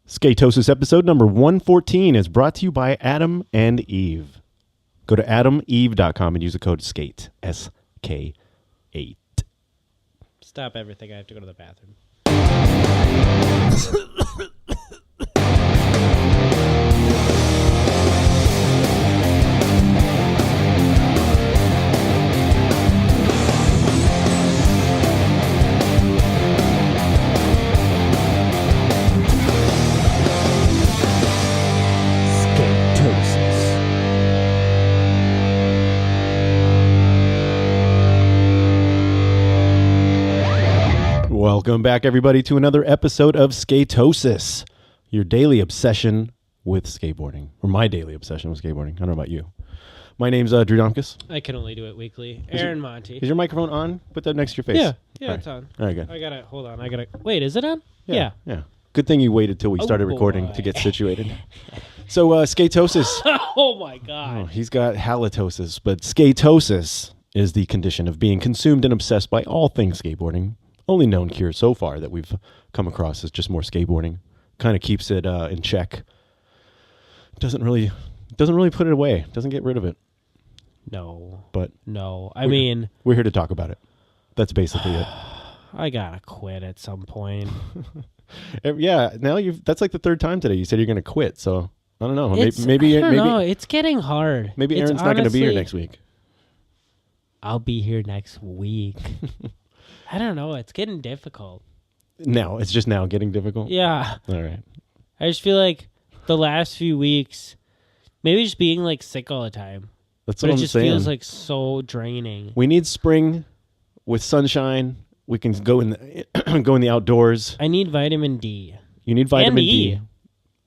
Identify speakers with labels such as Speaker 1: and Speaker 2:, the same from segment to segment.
Speaker 1: Skatosis episode number 114 is brought to you by Adam and Eve. Go to adameve.com and use the code SKATE, SK8.
Speaker 2: Stop everything. I have to go to the bathroom.
Speaker 1: Welcome back, everybody, to another episode of Skatosis, your daily obsession with skateboarding, or my daily obsession with skateboarding. I don't know about you. My name's Drew Domkus.
Speaker 2: I can only do it weekly. Aaron Monty.
Speaker 1: Is your microphone on? Put that next to your face.
Speaker 2: Yeah,
Speaker 1: All
Speaker 2: it's on.
Speaker 1: All right, good.
Speaker 2: Hold on. Wait, is it on? Yeah.
Speaker 1: Good thing you waited till we started recording to get situated. So, Skatosis.
Speaker 2: Oh, my God.
Speaker 1: Oh, he's got halitosis, but skatosis is the condition of being consumed and obsessed by all things skateboarding. Only known cure so far that we've come across is just more skateboarding. Kind of keeps it in check. Doesn't really put it away. Doesn't get rid of it.
Speaker 2: No.
Speaker 1: But
Speaker 2: no.
Speaker 1: We're here to talk about it. That's basically it.
Speaker 2: I gotta quit at some point.
Speaker 1: Yeah. Now that's like the third time today. You said you're going to quit. So I don't know.
Speaker 2: I don't know. It's getting hard.
Speaker 1: Maybe Aaron's not going to be here next week.
Speaker 2: I'll be here next week. I don't know. It's getting difficult.
Speaker 1: No, it's just now getting difficult?
Speaker 2: Yeah.
Speaker 1: All right.
Speaker 2: I just feel like the last few weeks, maybe just being like sick all the time.
Speaker 1: That's what I'm saying.
Speaker 2: It just feels like so draining.
Speaker 1: We need spring with sunshine. We can go in the outdoors.
Speaker 2: I need vitamin D.
Speaker 1: You need vitamin
Speaker 2: and
Speaker 1: D.
Speaker 2: E.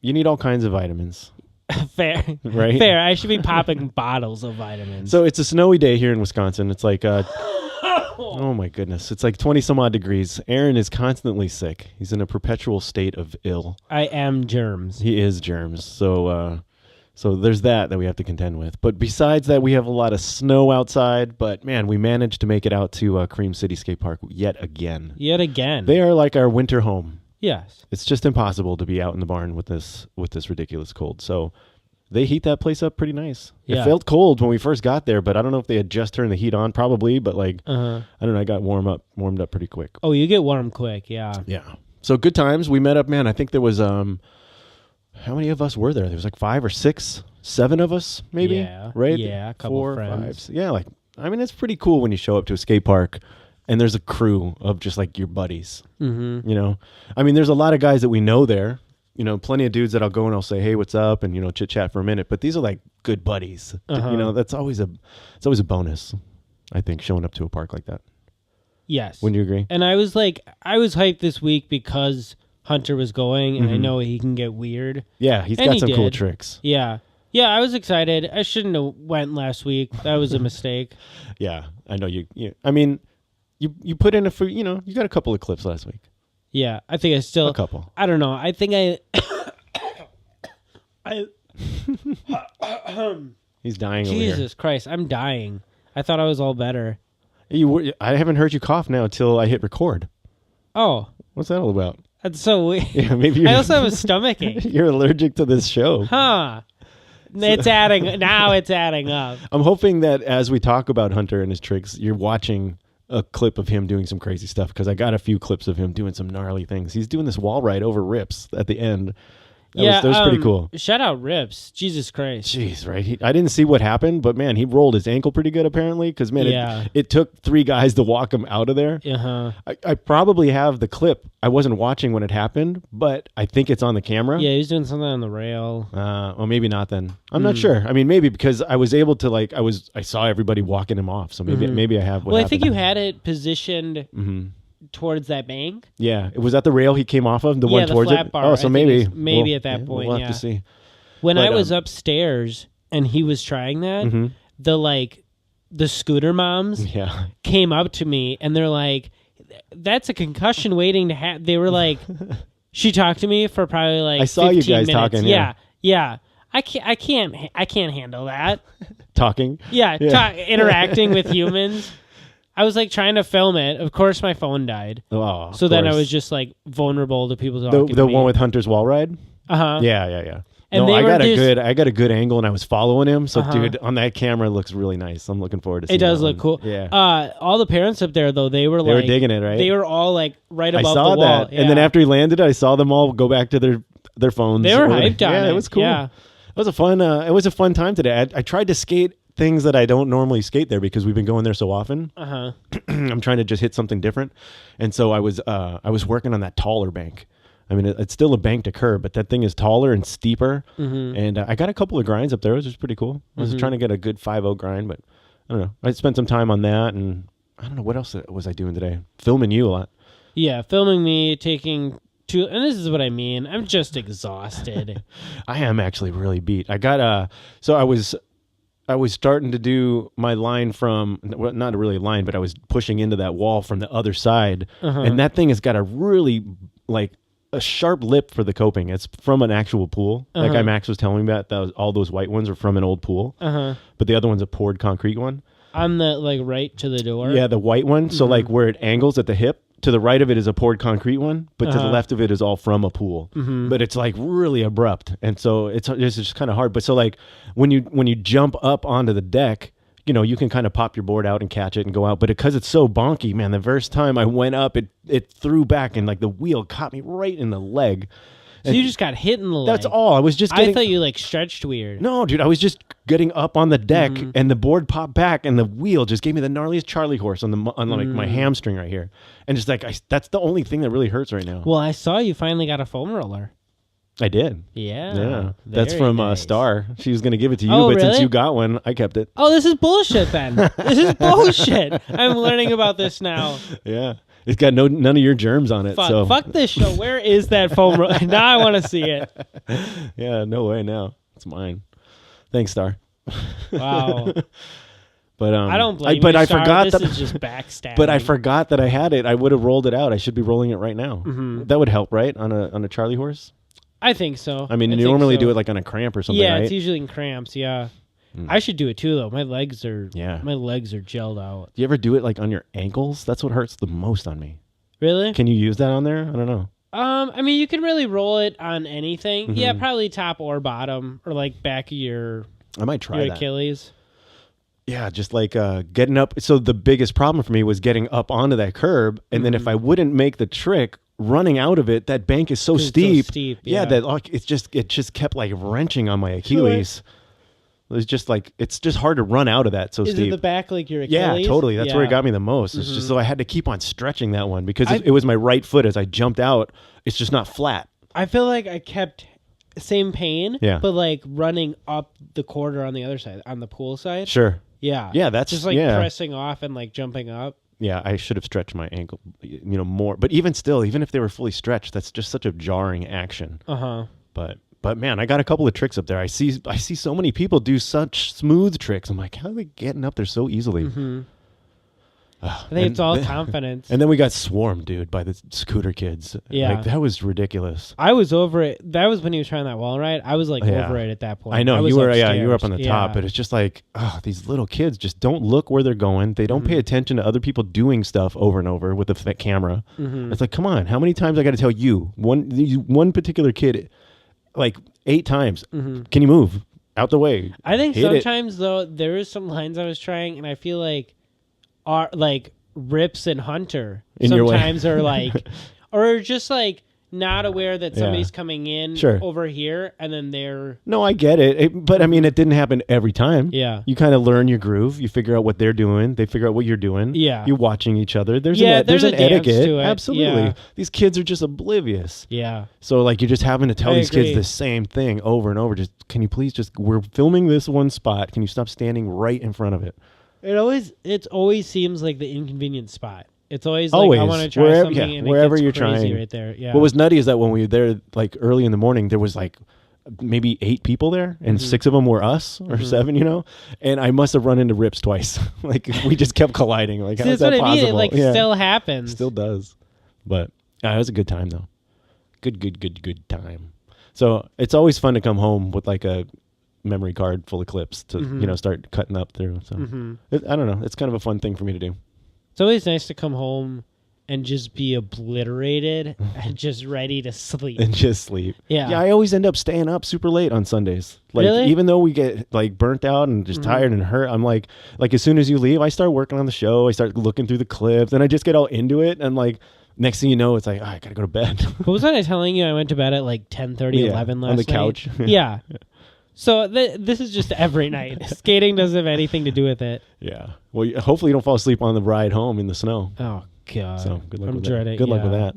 Speaker 1: You need all kinds of vitamins.
Speaker 2: Fair.
Speaker 1: Right?
Speaker 2: Fair. I should be popping bottles of vitamins.
Speaker 1: So it's a snowy day here in Wisconsin. It's like oh my goodness. It's like 20 some odd degrees. Aaron is constantly sick. He's in a perpetual state of ill.
Speaker 2: I am germs.
Speaker 1: He is germs. So there's that we have to contend with. But besides that, we have a lot of snow outside. But man, we managed to make it out to Cream City Skate Park yet again.
Speaker 2: They
Speaker 1: are like our winter home.
Speaker 2: Yes.
Speaker 1: It's just impossible to be out in the barn with this ridiculous cold. So they heat that place up pretty nice. Yeah. It felt cold when we first got there, but I don't know if they had just turned the heat on, probably, but I don't know, I got warmed up pretty quick.
Speaker 2: Oh, you get warm quick, yeah.
Speaker 1: Yeah. So good times. We met up, man. I think there was how many of us were there? There was like 5 or 6, 7 of us, maybe.
Speaker 2: Yeah.
Speaker 1: Right?
Speaker 2: Yeah, a couple
Speaker 1: 4
Speaker 2: friends.
Speaker 1: 5. Yeah, it's pretty cool when you show up to a skate park and there's a crew of just like your buddies.
Speaker 2: Mm-hmm.
Speaker 1: You know? there's a lot of guys that we know there. Plenty of dudes that I'll go and I'll say, hey, what's up? And, chit chat for a minute. But these are like good buddies. That's always a bonus, I think, showing up to a park like that.
Speaker 2: Yes.
Speaker 1: Wouldn't you agree?
Speaker 2: And I was hyped this week because Hunter was going and I know he can get weird.
Speaker 1: Yeah, he's got some cool tricks.
Speaker 2: Yeah. Yeah, I was excited. I shouldn't have went last week. That was a mistake.
Speaker 1: Yeah, I know you put in you got a couple of clips last week.
Speaker 2: Yeah, I think I still...
Speaker 1: A couple.
Speaker 2: I don't know. I think
Speaker 1: He's dying over here.
Speaker 2: Jesus Christ, I'm dying. I thought I was all better.
Speaker 1: I haven't heard you cough now until I hit record.
Speaker 2: Oh.
Speaker 1: What's that all about?
Speaker 2: That's so weird.
Speaker 1: Yeah, maybe
Speaker 2: I also have a stomach ache.
Speaker 1: You're allergic to this show.
Speaker 2: Huh. It's adding up.
Speaker 1: I'm hoping that as we talk about Hunter and his tricks, you're watching a clip of him doing some crazy stuff, because I got a few clips of him doing some gnarly things. He's doing this wall ride over rips at the end. That was pretty cool.
Speaker 2: Shout out Rips. Jesus Christ.
Speaker 1: Jeez, right? I didn't see what happened, but man, he rolled his ankle pretty good apparently, because man, it took 3 guys to walk him out of there.
Speaker 2: Uh-huh.
Speaker 1: I probably have the clip. I wasn't watching when it happened, but I think it's on the camera.
Speaker 2: Yeah, he was doing something on the rail.
Speaker 1: Well, maybe not then. I'm not sure. I mean, maybe because I was able to I saw everybody walking him off, so maybe I have.
Speaker 2: I think you had it positioned towards that bank.
Speaker 1: Yeah, it was at the rail he came off of, the one towards
Speaker 2: flat
Speaker 1: it.
Speaker 2: bar.
Speaker 1: Oh, so maybe
Speaker 2: at that point.
Speaker 1: We'll have to see.
Speaker 2: When I was upstairs and he was trying that, the scooter moms came up to me and they're like, "That's a concussion waiting to happen." They were like, she talked to me for probably like
Speaker 1: I saw
Speaker 2: 15
Speaker 1: you guys
Speaker 2: minutes.
Speaker 1: talking.
Speaker 2: Yeah. I can't handle that.
Speaker 1: Talking.
Speaker 2: Yeah. Interacting with humans. I was like trying to film it. Of course, my phone died.
Speaker 1: Oh,
Speaker 2: so then I was just like vulnerable to people talking.
Speaker 1: The one with Hunter's wall ride. Yeah.
Speaker 2: And
Speaker 1: no,
Speaker 2: they
Speaker 1: I got a good angle, and I was following him. So, dude, on that camera, it looks really nice. I'm looking forward to seeing it.
Speaker 2: It does look cool.
Speaker 1: Yeah.
Speaker 2: All the parents up there, though, they were
Speaker 1: digging it, right?
Speaker 2: They were all like right above
Speaker 1: I saw
Speaker 2: the wall.
Speaker 1: that, and then after he landed, I saw them all go back to their phones.
Speaker 2: They were hyped on it.
Speaker 1: Yeah, it was cool.
Speaker 2: Yeah.
Speaker 1: It was a fun. It was a fun time today. I tried to skate things that I don't normally skate there because we've been going there so often. I'm trying to just hit something different, and so I was working on that taller bank. I mean, it's still a bank to curb, but that thing is taller and steeper. And I got a couple of grinds up there, which was pretty cool. I was trying to get a good 5-0 grind, but I don't know. I spent some time on that, and I don't know what else was I doing today. Filming you a lot.
Speaker 2: Yeah, filming me, taking two, and this is what I mean. I'm just exhausted.
Speaker 1: I am actually really beat. I got so I was starting to do my line from, well, not really a line, but I was pushing into that wall from the other side, and that thing has got a really like a sharp lip for the coping. It's from an actual pool. That guy Max was telling me about. All those white ones are from an old pool, but the other one's a poured concrete one.
Speaker 2: On the like right to the door.
Speaker 1: Yeah, the white one. So like where it angles at the hip, to the right of it is a poured concrete one, but to the left of it is all from a pool. But it's like really abrupt, and so it's just kind of hard. But so like when you jump up onto the deck, you know, you can kind of pop your board out and catch it and go out. But because it's so bonky, man, the first time I went up, it threw back and like the wheel caught me right in the leg.
Speaker 2: So you just got hit in the leg.
Speaker 1: That's all. I was just getting...
Speaker 2: I thought you like stretched weird.
Speaker 1: No, dude, I was just getting up on the deck and the board popped back and the wheel just gave me the gnarliest Charlie horse on like my hamstring right here. And just like, that's the only thing that really hurts right now.
Speaker 2: Well, I saw you finally got a foam roller.
Speaker 1: I did.
Speaker 2: Yeah.
Speaker 1: That's from
Speaker 2: nice.
Speaker 1: Star. She was going to give it to you,
Speaker 2: but
Speaker 1: really?
Speaker 2: Since
Speaker 1: you got one, I kept it.
Speaker 2: Oh, this is bullshit then. This is bullshit. I'm learning about this now.
Speaker 1: Yeah. It's got none of your germs on it.
Speaker 2: Fuck this show. Where is that foam roller? Now I want to see it.
Speaker 1: Yeah, no way now. It's mine. Thanks, Star.
Speaker 2: Wow.
Speaker 1: But
Speaker 2: I don't blame you,
Speaker 1: but I
Speaker 2: Star.
Speaker 1: forgot
Speaker 2: this is just backstabbing.
Speaker 1: But I forgot that I had it. I would have rolled it out. I should be rolling it right now. That would help, right? On a Charlie horse?
Speaker 2: I think so.
Speaker 1: I mean, you normally do it like on a cramp or something,
Speaker 2: yeah,
Speaker 1: right?
Speaker 2: It's usually in cramps, yeah. I should do it too, though. My legs are gelled out.
Speaker 1: Do you ever do it like on your ankles? That's what hurts the most on me.
Speaker 2: Really?
Speaker 1: Can you use that on there? I don't know.
Speaker 2: I mean, you can really roll it on anything. Yeah, probably top or bottom, or like back of your...
Speaker 1: I might try that.
Speaker 2: Achilles.
Speaker 1: Yeah, just like getting up. So the biggest problem for me was getting up onto that curb, and then if I wouldn't make the trick, running out of it, that bank is so steep.
Speaker 2: Yeah,
Speaker 1: that like it just kept like wrenching on my Achilles. It was just like it's just hard to run out of that so steep.
Speaker 2: Is it the back like your Achilles?
Speaker 1: Yeah, totally. That's where it got me the most. It's just so I had to keep on stretching that one because it was my right foot as I jumped out. It's just not flat.
Speaker 2: I feel like I kept same pain, but like running up the quarter on the other side, on the pool side.
Speaker 1: Sure.
Speaker 2: Yeah.
Speaker 1: Yeah, that's
Speaker 2: just like pressing off and like jumping up.
Speaker 1: Yeah, I should have stretched my ankle, more. But even still, even if they were fully stretched, that's just such a jarring action. But man, I got a couple of tricks up there. I see so many people do such smooth tricks. I'm like, how are they getting up there so easily?
Speaker 2: I think it's all confidence.
Speaker 1: And then we got swarmed, dude, by the scooter kids.
Speaker 2: Yeah.
Speaker 1: Like, that was ridiculous.
Speaker 2: I was over it. That was when he was trying that wall ride. I was like over it at that point.
Speaker 1: I know. You were up on the top,
Speaker 2: Yeah.
Speaker 1: but it's just like, these little kids just don't look where they're going. They don't pay attention to other people doing stuff over and over with the camera. It's like, come on, how many times I got to tell you, one particular kid, like 8 times, can you move out the way?
Speaker 2: I think sometimes though, there is some lines I was trying, and I feel like are like Rips and Hunter sometimes are like, or just like not aware that somebody's coming in over here, and then they're...
Speaker 1: No, I get it. But I mean, it didn't happen every time.
Speaker 2: Yeah.
Speaker 1: You kind of learn your groove. You figure out what they're doing. They figure out what you're doing.
Speaker 2: Yeah.
Speaker 1: You're watching each other. There's an etiquette. To it. Absolutely.
Speaker 2: Yeah.
Speaker 1: These kids are just oblivious.
Speaker 2: Yeah.
Speaker 1: So like you're just having to tell these kids the same thing over and over. Just, can you please we're filming this one spot. Can you stop standing right in front of it?
Speaker 2: It always seems like the inconvenient spot. It's always like, I want to try something, and
Speaker 1: wherever
Speaker 2: it
Speaker 1: you're
Speaker 2: gets crazy
Speaker 1: trying.
Speaker 2: right there. Yeah.
Speaker 1: What was nutty is that when we were there, like early in the morning, there was like maybe 8 people there, and 6 of them were us, or 7, and I must have run into Rips twice. Like we just kept colliding. Like, how is that possible? I mean.
Speaker 2: It like still happens.
Speaker 1: Still does. But it was a good time though. Good time. So it's always fun to come home with like a memory card full of clips to start cutting up through. So I don't know. It's kind of a fun thing for me to do.
Speaker 2: It's always nice to come home and just be obliterated and just ready to sleep.
Speaker 1: And just sleep.
Speaker 2: Yeah.
Speaker 1: Yeah, I always end up staying up super late on Sundays. Like,
Speaker 2: really?
Speaker 1: Even though we get like burnt out and just tired and hurt, I'm like as soon as you leave, I start working on the show. I start looking through the clips, and I just get all into it. And like next thing you know, it's like, I gotta go to bed.
Speaker 2: What was I telling you? I went to bed at like 10:30, 11 last night.
Speaker 1: On the couch.
Speaker 2: Yeah. So this is just every night. Skating doesn't have anything to do with it.
Speaker 1: Yeah. Well, hopefully you don't fall asleep on the ride home in the snow.
Speaker 2: Oh God.
Speaker 1: So good luck
Speaker 2: I'm
Speaker 1: with
Speaker 2: dreading.
Speaker 1: that. Good luck with that.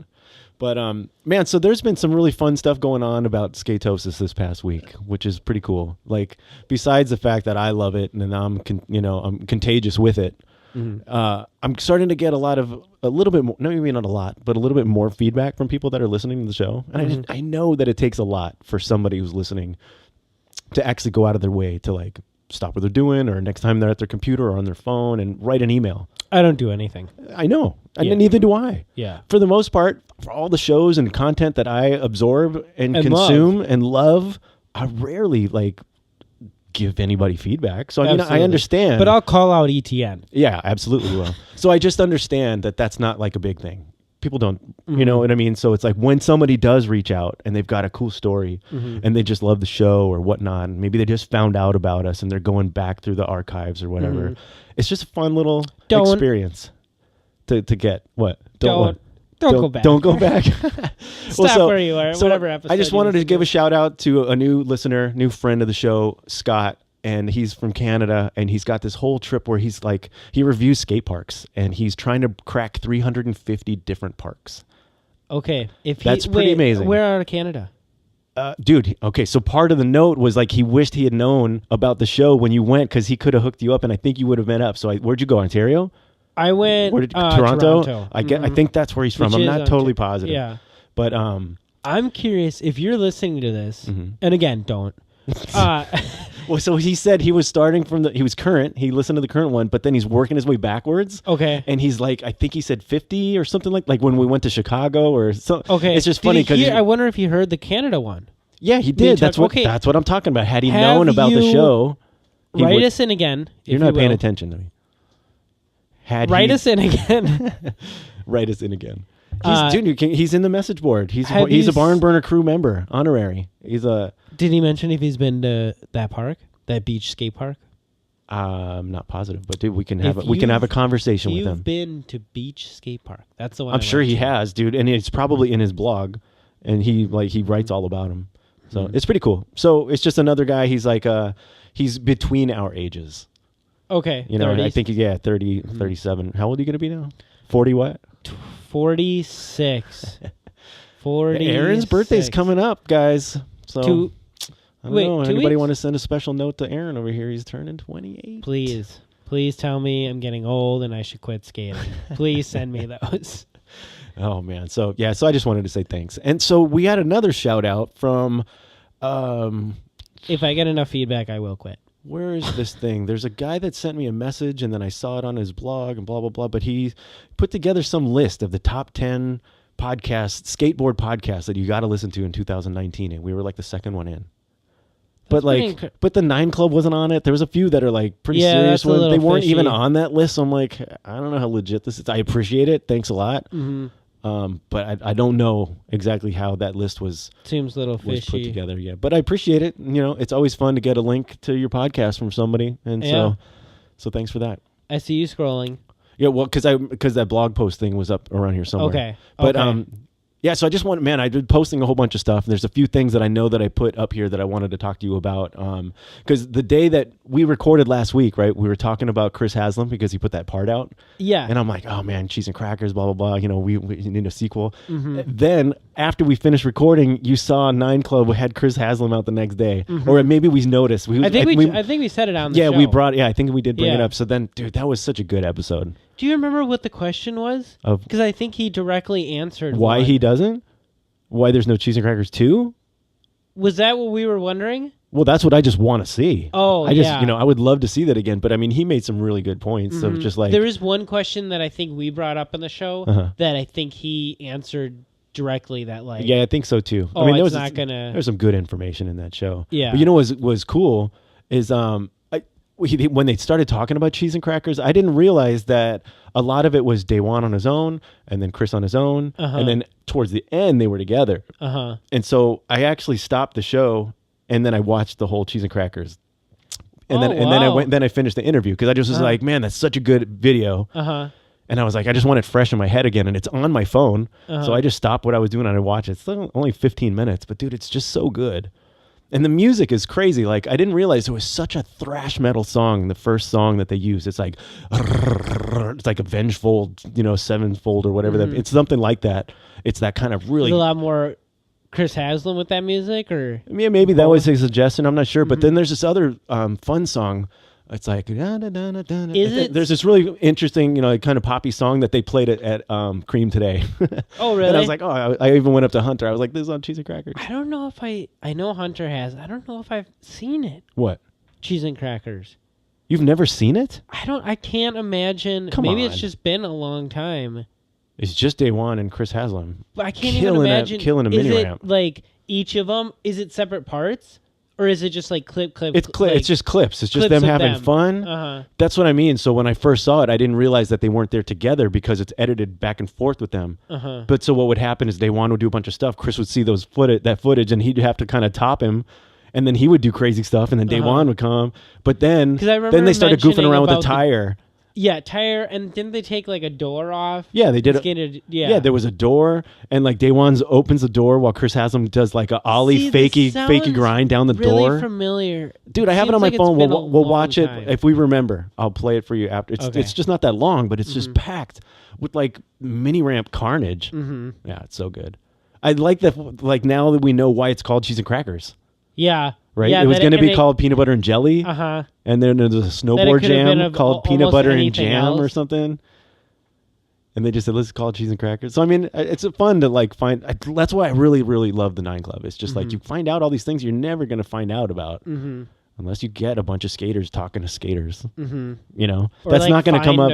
Speaker 1: But man, so there's been some really fun stuff going on about Skatosis this past week, which is pretty cool. Like besides the fact that I love it and I'm contagious with it. I'm starting to get a little bit more, no, maybe not a lot, but a little bit more feedback from people that are listening to the show. And I know that it takes a lot for somebody who's listening to actually go out of their way to like stop what they're doing, or next time they're at their computer or on their phone and write an email.
Speaker 2: I don't do anything.
Speaker 1: I know. And neither do I.
Speaker 2: Yeah.
Speaker 1: For the most part, for all the shows and content that I absorb and consume and love, I rarely like give anybody feedback. So I mean, I understand.
Speaker 2: But I'll call out ETN.
Speaker 1: Yeah, absolutely will. So I just understand that that's not like a big thing. People don't, you know what I mean? So it's like when somebody does reach out and they've got a cool story and they just love the show or whatnot, and maybe they just found out about us and they're going back through the archives or whatever. It's just a fun little experience to get. What?
Speaker 2: Don't go back.
Speaker 1: Don't go back.
Speaker 2: Stop where you are. Whatever episode.
Speaker 1: I just wanted to give a shout out to a new listener, new friend of the show, Scott. And he's from Canada, and he's got this whole trip where he's like, he reviews skate parks, and he's trying to crack 350 different parks.
Speaker 2: Okay.
Speaker 1: That's pretty amazing.
Speaker 2: Where out of Canada?
Speaker 1: Dude, okay, so part of the note was like he wished he had known about the show when you went, because he could have hooked you up, and I think you would have met up. So where'd you go, Ontario?
Speaker 2: I went
Speaker 1: Toronto. I think that's where he's from. I'm not totally positive.
Speaker 2: Yeah.
Speaker 1: But
Speaker 2: I'm curious if you're listening to this, and again, don't.
Speaker 1: Well, so he said he was starting from he was current. He listened to the current one, but then he's working his way backwards.
Speaker 2: Okay.
Speaker 1: And he's like, I think he said 50 or something like when we went to Chicago or something.
Speaker 2: Okay.
Speaker 1: It's just funny because
Speaker 2: I wonder if he heard the Canada one.
Speaker 1: Yeah, he did. That's what I'm talking about. Had he known about the show,
Speaker 2: write us in again.
Speaker 1: You're not paying attention to me.
Speaker 2: Write us in again.
Speaker 1: Write us in again. He's in the message board. He's a Barn Burner Crew member, honorary.
Speaker 2: Did he mention if he's been to that park, that beach skate park?
Speaker 1: I'm not positive, but dude, we can have a conversation with him.
Speaker 2: You've been to beach skate park. That's the one.
Speaker 1: I'm sure he has, dude, and it's probably in his blog, and he writes all about him. So it's pretty cool. So it's just another guy. He's like he's between our ages.
Speaker 2: Okay.
Speaker 1: You know, 30s. I think 30, 37. How old are you going to be now? 40 what?
Speaker 2: 46. 40.
Speaker 1: Aaron's birthday's coming up, guys. So I don't know. Anybody want to send a special note to Aaron over here? He's turning 28.
Speaker 2: Please tell me I'm getting old and I should quit skating. Please send me those.
Speaker 1: Oh man. So I just wanted to say thanks. And so we had another shout out from
Speaker 2: if I get enough feedback, I will quit.
Speaker 1: Where is this thing? There's a guy that sent me a message, and then I saw it on his blog and blah, blah, blah. But he put together some list of the top 10 skateboard podcasts that you got to listen to in 2019. And we were like the second one in. But the 9 Club wasn't on it. There was a few that are like pretty serious ones. They weren't even on that list. So I'm like, I don't know how legit this is. I appreciate it. Thanks a lot.
Speaker 2: Mm-hmm.
Speaker 1: But I don't know exactly how that list was.
Speaker 2: Seems a little fishy.
Speaker 1: Put together, yeah. But I appreciate it. You know, it's always fun to get a link to your podcast from somebody, and so thanks for that.
Speaker 2: I see you scrolling.
Speaker 1: Yeah, well, because that blog post thing was up around here somewhere.
Speaker 2: Okay,
Speaker 1: but yeah. So I just I've been posting a whole bunch of stuff. And there's a few things that I know that I put up here that I wanted to talk to you about. Because the day that we recorded last week, right, we were talking about Chris Haslam because he put that part out.
Speaker 2: Yeah.
Speaker 1: And I'm like, oh man, cheese and crackers, blah, blah, blah. You know, we need a sequel.
Speaker 2: Mm-hmm.
Speaker 1: Then after we finished recording, you saw 9 Club had Chris Haslam out the next day. Mm-hmm. Or maybe we noticed. I think
Speaker 2: we said it on the show.
Speaker 1: I think we did bring it up. So then, dude, that was such a good episode.
Speaker 2: Do you remember what the question was? Because I think he directly answered
Speaker 1: why he doesn't? Why there's no cheese and crackers 2?
Speaker 2: Was that what we were wondering?
Speaker 1: Well, that's what I just want to see.
Speaker 2: Oh,
Speaker 1: I would love to see that again. But I mean, he made some really good points. Mm-hmm. So just like
Speaker 2: there is one question that I think we brought up in the show that I think he answered directly. That like,
Speaker 1: yeah, I think so too.
Speaker 2: Oh,
Speaker 1: I mean,
Speaker 2: there's some good information
Speaker 1: in that show.
Speaker 2: Yeah,
Speaker 1: but you know what was cool is when they started talking about cheese and crackers, I didn't realize that a lot of it was Daewon on his own, and then Chris on his own, and then towards the end they were together. And so I actually stopped the show, and then I watched the whole cheese and crackers, and then I finished the interview because I just was like, man, that's such a good video. And I was like, I just want it fresh in my head again, and it's on my phone, so I just stopped what I was doing and I watched it. It's only 15 minutes, but dude, it's just so good. And the music is crazy. Like, I didn't realize it was such a thrash metal song. The first song that they used, it's like a vengeful, sevenfold or whatever. It's something like that. It's that kind of really.
Speaker 2: There's a lot more Chris Haslam with that music, or
Speaker 1: maybe that was his suggestion. I'm not sure. But then there's this other fun song. It's like there's this really interesting, kind of poppy song that they played at Cream today.
Speaker 2: Oh, really?
Speaker 1: And I was like, I even went up to Hunter. I was like, this is on Cheese and Crackers.
Speaker 2: I don't know if I know Hunter has. I don't know if I've seen it.
Speaker 1: What?
Speaker 2: Cheese and Crackers.
Speaker 1: You've never seen it?
Speaker 2: I can't imagine. Maybe it's just been a long time.
Speaker 1: It's just Daewon and Chris Haslam.
Speaker 2: But I can't even imagine.
Speaker 1: Killing a mini ramp.
Speaker 2: Is it like each of them? Is it separate parts? Or is it just like clip?
Speaker 1: It's just clips. It's just them having fun. That's what I mean. So when I first saw it, I didn't realize that they weren't there together because it's edited back and forth with them. But so what would happen is Daewon would do a bunch of stuff. Chris would see that footage, and he'd have to kind of top him. And then he would do crazy stuff, and then Daewon would come. But then they started goofing around with the tire.
Speaker 2: Tire, and didn't they take like a door off?
Speaker 1: Yeah, they did. Yeah, there was a door, and like Daewon opens the door while Chris Haslam does like a ollie fakey grind down the door.
Speaker 2: Really familiar,
Speaker 1: dude. I have it on my phone. We'll watch it if we remember. I'll play it for you after. It's just not that long, but it's just packed with like mini ramp carnage. Yeah, it's so good. I like that. Like now that we know why it's called Cheese and Crackers.
Speaker 2: Yeah.
Speaker 1: Right? Yeah, it was going to be called Peanut Butter and Jelly. And then there's a snowboard jam called Peanut Butter and Jam or something. And they just said, let's call it Cheese and Crackers. So, I mean, it's fun to like find. That's why I really, really love the 9 Club. It's just like you find out all these things you're never going to find out about unless you get a bunch of skaters talking to skaters. That's like not going to come up.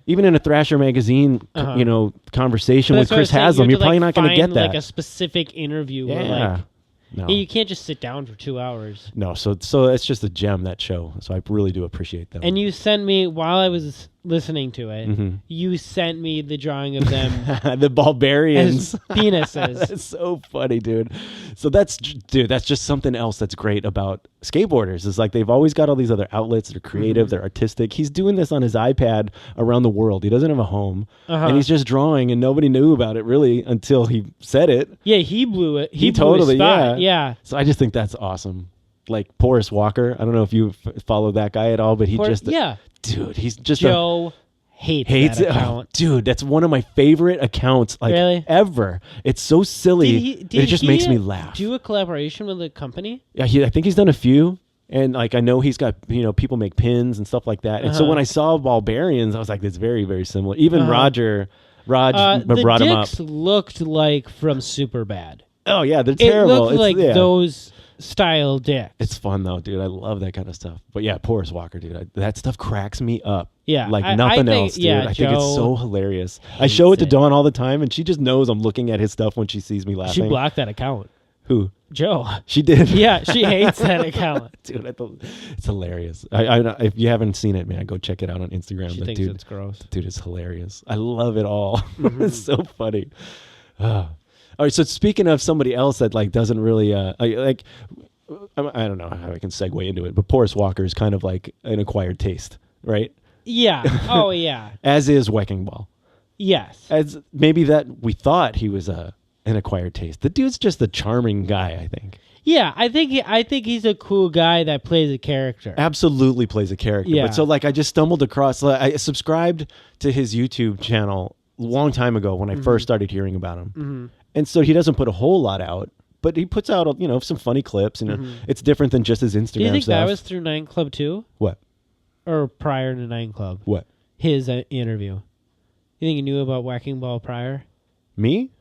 Speaker 1: Even in a Thrasher magazine, conversation with Chris Haslam, you're probably not going to get that.
Speaker 2: Like a specific interview.
Speaker 1: Yeah. No.
Speaker 2: You can't just sit down for 2 hours.
Speaker 1: No, so it's just a gem, that show. So I really do appreciate them.
Speaker 2: And you sent me, while I was listening to it, you sent me the drawing of them.
Speaker 1: The barbarians.
Speaker 2: As penises.
Speaker 1: That's so funny, dude. So that's just something else that's great about skateboarders. Is like they've always got all these other outlets. They're creative. They're artistic. He's doing this on his iPad around the world. He doesn't have a home. And he's just drawing, and nobody knew about it really until he said it.
Speaker 2: Yeah, he blew it. He
Speaker 1: totally,
Speaker 2: blew his spot. Yeah.
Speaker 1: So I just think that's awesome. Like Porus Walker. I don't know if you follow that guy at all, but dude, he's just
Speaker 2: Joe hates that account.
Speaker 1: Oh, dude, that's one of my favorite accounts ever. It's so silly. It just makes me laugh.
Speaker 2: Do a collaboration with a company?
Speaker 1: Yeah, I think he's done a few. And like I know he's got people make pins and stuff like that. And so when I saw Barbarians, I was like, that's very, very similar. Even Raj brought him up.
Speaker 2: The dicks looked like from Superbad.
Speaker 1: Oh yeah, they're terrible.
Speaker 2: It looked like those style dicks.
Speaker 1: It's fun though, dude. I love that kind of stuff. But yeah, Porus Walker, dude. That stuff cracks me up.
Speaker 2: Yeah,
Speaker 1: like nothing else, dude. I think it's so hilarious. I show it to Dawn all the time, and she just knows I'm looking at his stuff when she sees me laughing.
Speaker 2: She blocked that account.
Speaker 1: Who?
Speaker 2: Joe.
Speaker 1: She did.
Speaker 2: Yeah, she hates that account.
Speaker 1: Dude, it's hilarious. If you haven't seen it, man, go check it out on Instagram.
Speaker 2: She thinks it's gross.
Speaker 1: Dude, it's hilarious. I love it all. It's so funny. All right, so speaking of somebody else that like doesn't really I don't know how I can segue into it, but Porus Walker is kind of like an acquired taste, right?
Speaker 2: Yeah. Oh yeah.
Speaker 1: As is Wrecking Ball.
Speaker 2: Yes.
Speaker 1: As maybe that we thought he was an acquired taste. The dude's just a charming guy, I think.
Speaker 2: Yeah, I think he's a cool guy that plays a character.
Speaker 1: Absolutely plays a character.
Speaker 2: Yeah.
Speaker 1: But so like I just stumbled across. I subscribed to his YouTube channel a long time ago when I first started hearing about him. And so he doesn't put a whole lot out, but he puts out some funny clips. It's different than just his Instagram stuff. Do you think
Speaker 2: that was through 9 Club too?
Speaker 1: What?
Speaker 2: Or prior to 9 Club?
Speaker 1: What?
Speaker 2: His interview. You think he knew about Wrecking Ball prior?
Speaker 1: Me?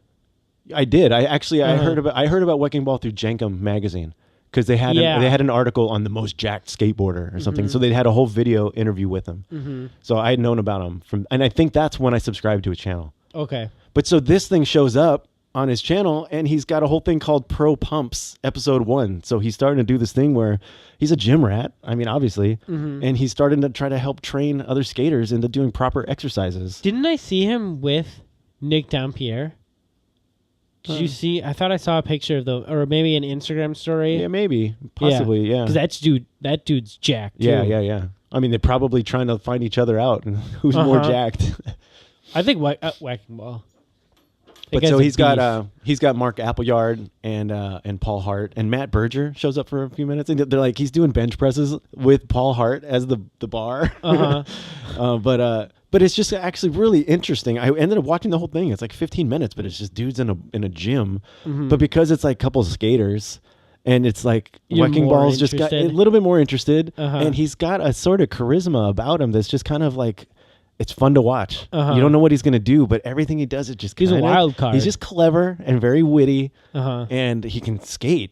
Speaker 1: I did. I heard about Wrecking Ball through Jenkem magazine because they had an article on the most jacked skateboarder or something. So they had a whole video interview with him. So I had known about him and I think that's when I subscribed to his channel.
Speaker 2: Okay.
Speaker 1: But so this thing shows up on his channel, and he's got a whole thing called Pro Pumps Episode 1. So he's starting to do this thing where he's a gym rat. I mean, obviously, and he's starting to try to help train other skaters into doing proper exercises.
Speaker 2: Didn't I see him with Nick Dampierre? Did you see? I thought I saw a picture of or maybe an Instagram story.
Speaker 1: Yeah, maybe, possibly, yeah.
Speaker 2: Because that dude's jacked. Too.
Speaker 1: Yeah. I mean, they're probably trying to find each other out and who's more jacked.
Speaker 2: I think whacking ball.
Speaker 1: But so he's got Mark Appleyard and Paul Hart, and Matt Berger shows up for a few minutes, and they're like, he's doing bench presses with Paul Hart as the bar. But it's just actually really interesting. I ended up watching the whole thing. It's like 15 minutes, but it's just dudes in a gym. But because it's like couples skaters, and it's like Wrecking Ball's just got a little bit more interested, and he's got a sort of charisma about him that's just kind of like, it's fun to watch. You don't know what he's going to do, but everything he does, it just
Speaker 2: he's a wild card.
Speaker 1: He's just clever and very witty, and he can skate,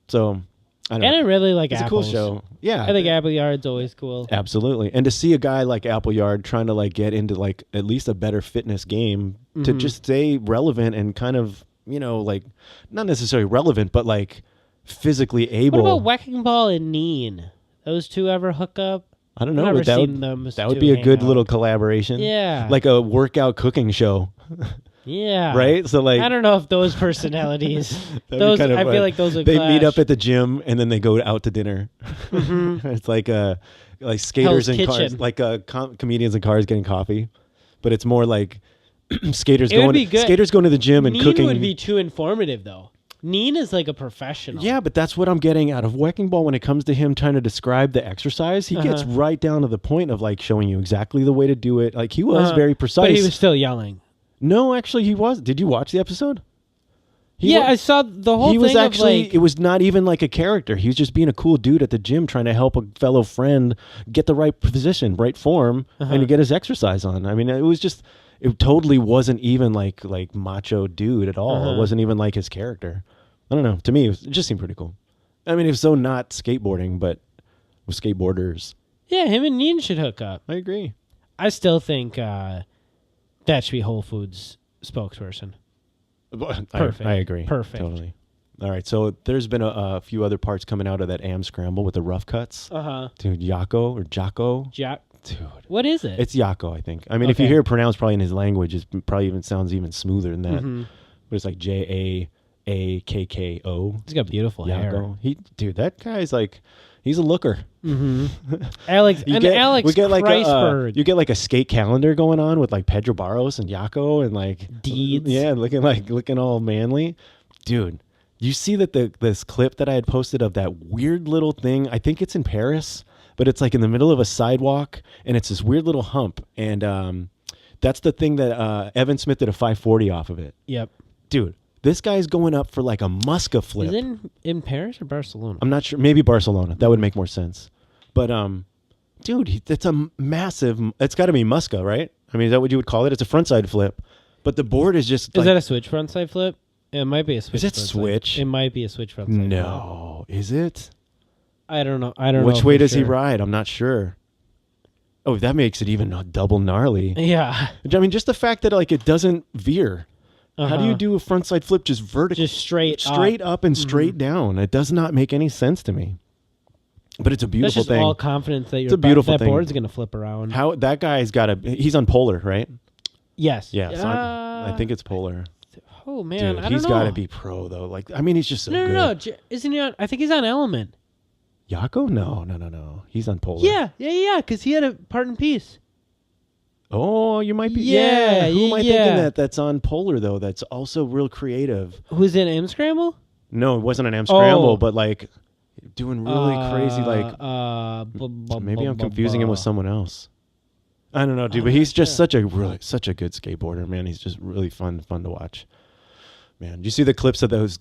Speaker 1: So I don't know.
Speaker 2: I really like
Speaker 1: It's
Speaker 2: Apples.
Speaker 1: a cool show. Yeah.
Speaker 2: I think Appleyard's always cool.
Speaker 1: Absolutely. And to see a guy like Appleyard trying to like get into like at least a better fitness game to just stay relevant and kind of, like not necessarily relevant, but like physically able.
Speaker 2: What about Wrecking Ball and Neen? Those two ever hook up?
Speaker 1: I don't know,
Speaker 2: I've
Speaker 1: but
Speaker 2: never seen them
Speaker 1: that would be a good little collaboration.
Speaker 2: Yeah.
Speaker 1: Like a workout cooking show.
Speaker 2: Yeah.
Speaker 1: Right? So like,
Speaker 2: I don't know if those personalities, I feel like those would
Speaker 1: They
Speaker 2: clash.
Speaker 1: meet up at the gym and then they go out to dinner. It's like skaters
Speaker 2: Hell's
Speaker 1: in cars,
Speaker 2: Kitchen.
Speaker 1: like comedians in cars getting coffee, but it's more like skaters
Speaker 2: It would
Speaker 1: going
Speaker 2: be good.
Speaker 1: skaters going to the gym and
Speaker 2: Neen
Speaker 1: cooking.
Speaker 2: would be too informative though. Neen is like a professional.
Speaker 1: Yeah, but that's what I'm getting out of Wrecking Ball when it comes to him trying to describe the exercise. He gets right down to the point of like showing you exactly the way to do it. Like he was very precise.
Speaker 2: But he was still yelling.
Speaker 1: No, actually he was. Did you watch the episode?
Speaker 2: I saw the whole thing.
Speaker 1: He was actually,
Speaker 2: of like,
Speaker 1: it was not even like a character. He was just being a cool dude at the gym trying to help a fellow friend get the right position, right form, and to get his exercise on. I mean, it totally wasn't even like macho dude at all. It wasn't even like his character. I don't know. To me, it just seemed pretty cool. I mean, it was so not skateboarding, but with skateboarders.
Speaker 2: Yeah, him and Neen should hook up.
Speaker 1: I agree.
Speaker 2: I still think that should be Whole Foods spokesperson. Perfect.
Speaker 1: I agree.
Speaker 2: Perfect.
Speaker 1: Totally. All right. So there's been a few other parts coming out of that AM scramble with the rough cuts. Dude, Jaakko. Dude.
Speaker 2: What is it?
Speaker 1: It's Jaakko, I think. I mean, if you hear it pronounced probably in his language, it probably even sounds even smoother than that. But it's like Jaakko.
Speaker 2: He's got beautiful hair.
Speaker 1: That guy's like, he's a looker.
Speaker 2: Alex Kreisberg.
Speaker 1: You get like a skate calendar going on with like Pedro Barros and Jaakko and like
Speaker 2: Deeds.
Speaker 1: Yeah, looking all manly. Dude, you see that this clip that I had posted of that weird little thing, I think it's in Paris, but it's like in the middle of a sidewalk and it's this weird little hump, and that's the thing that Evan Smith did a 540 off of it.
Speaker 2: Yep.
Speaker 1: Dude, this guy's going up for like a Muska flip.
Speaker 2: Is it in Paris or Barcelona?
Speaker 1: I'm not sure. Maybe Barcelona. That would make more sense. But, dude, it's a massive. It's got to be Muska, right? I mean, is that what you would call it? It's a frontside flip. But the board is just.
Speaker 2: Is that a switch frontside flip? It might be a switch.
Speaker 1: Is it switch?
Speaker 2: It might be a switch frontside.
Speaker 1: No, is it?
Speaker 2: I don't know. I don't know.
Speaker 1: Which way does he ride? I'm not sure. Oh, that makes it even double gnarly.
Speaker 2: Yeah.
Speaker 1: I mean, just the fact that like it doesn't veer. How do you do a frontside flip just vertical?
Speaker 2: Just straight
Speaker 1: up and straight down. It does not make any sense to me. But it's a beautiful
Speaker 2: That's just
Speaker 1: thing.
Speaker 2: all confidence that
Speaker 1: that
Speaker 2: board's going to flip around.
Speaker 1: How that guy's got he's on Polar, right?
Speaker 2: Yes.
Speaker 1: Yeah. I think it's Polar.
Speaker 2: Oh man,
Speaker 1: Dude,
Speaker 2: I don't know.
Speaker 1: he's got to be pro though. Like, I mean, he's just so good.
Speaker 2: No. Isn't he on? I think he's on Element.
Speaker 1: Jaakko? No. He's on Polar.
Speaker 2: Yeah. Because he had a part in Piece.
Speaker 1: Oh, you might be.
Speaker 2: Yeah.
Speaker 1: Who am I thinking that's on Polar though? That's also real creative.
Speaker 2: Who's in M Scramble?
Speaker 1: No, it wasn't an M Scramble, but like doing really crazy. Like maybe I'm confusing him with someone else. I don't know, dude. But he's just such a good skateboarder, man. He's just really fun to watch. Man, do you see the clips of those?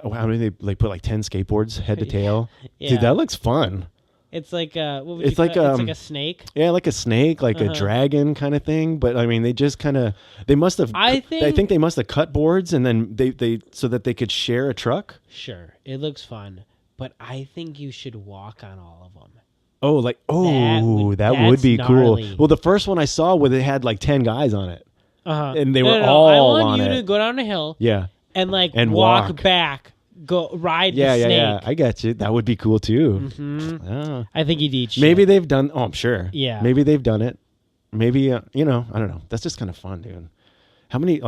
Speaker 1: How many they put like 10 skateboards head to tail?
Speaker 2: Yeah.
Speaker 1: Dude, that looks fun.
Speaker 2: It's like
Speaker 1: it's like
Speaker 2: a snake.
Speaker 1: Yeah, like a snake, like a dragon kind of thing. But I mean, they just kind of they must have. I think they must have cut boards and then they so that they could share a truck.
Speaker 2: Sure, it looks fun, but I think you should walk on all of them.
Speaker 1: Oh, that would be
Speaker 2: gnarly.
Speaker 1: cool. Well, the first one I saw where they had like 10 guys on it. and they were all
Speaker 2: I want
Speaker 1: on
Speaker 2: you
Speaker 1: it.
Speaker 2: to go down a hill.
Speaker 1: Yeah.
Speaker 2: And like
Speaker 1: And
Speaker 2: walk back, go ride the snake.
Speaker 1: Yeah. I got you. That would be cool too.
Speaker 2: Mm-hmm. I think you'd eat shit.
Speaker 1: Maybe they've done. Oh, I'm sure.
Speaker 2: Yeah.
Speaker 1: Maybe they've done it. Maybe I don't know. That's just kind of fun, dude. How many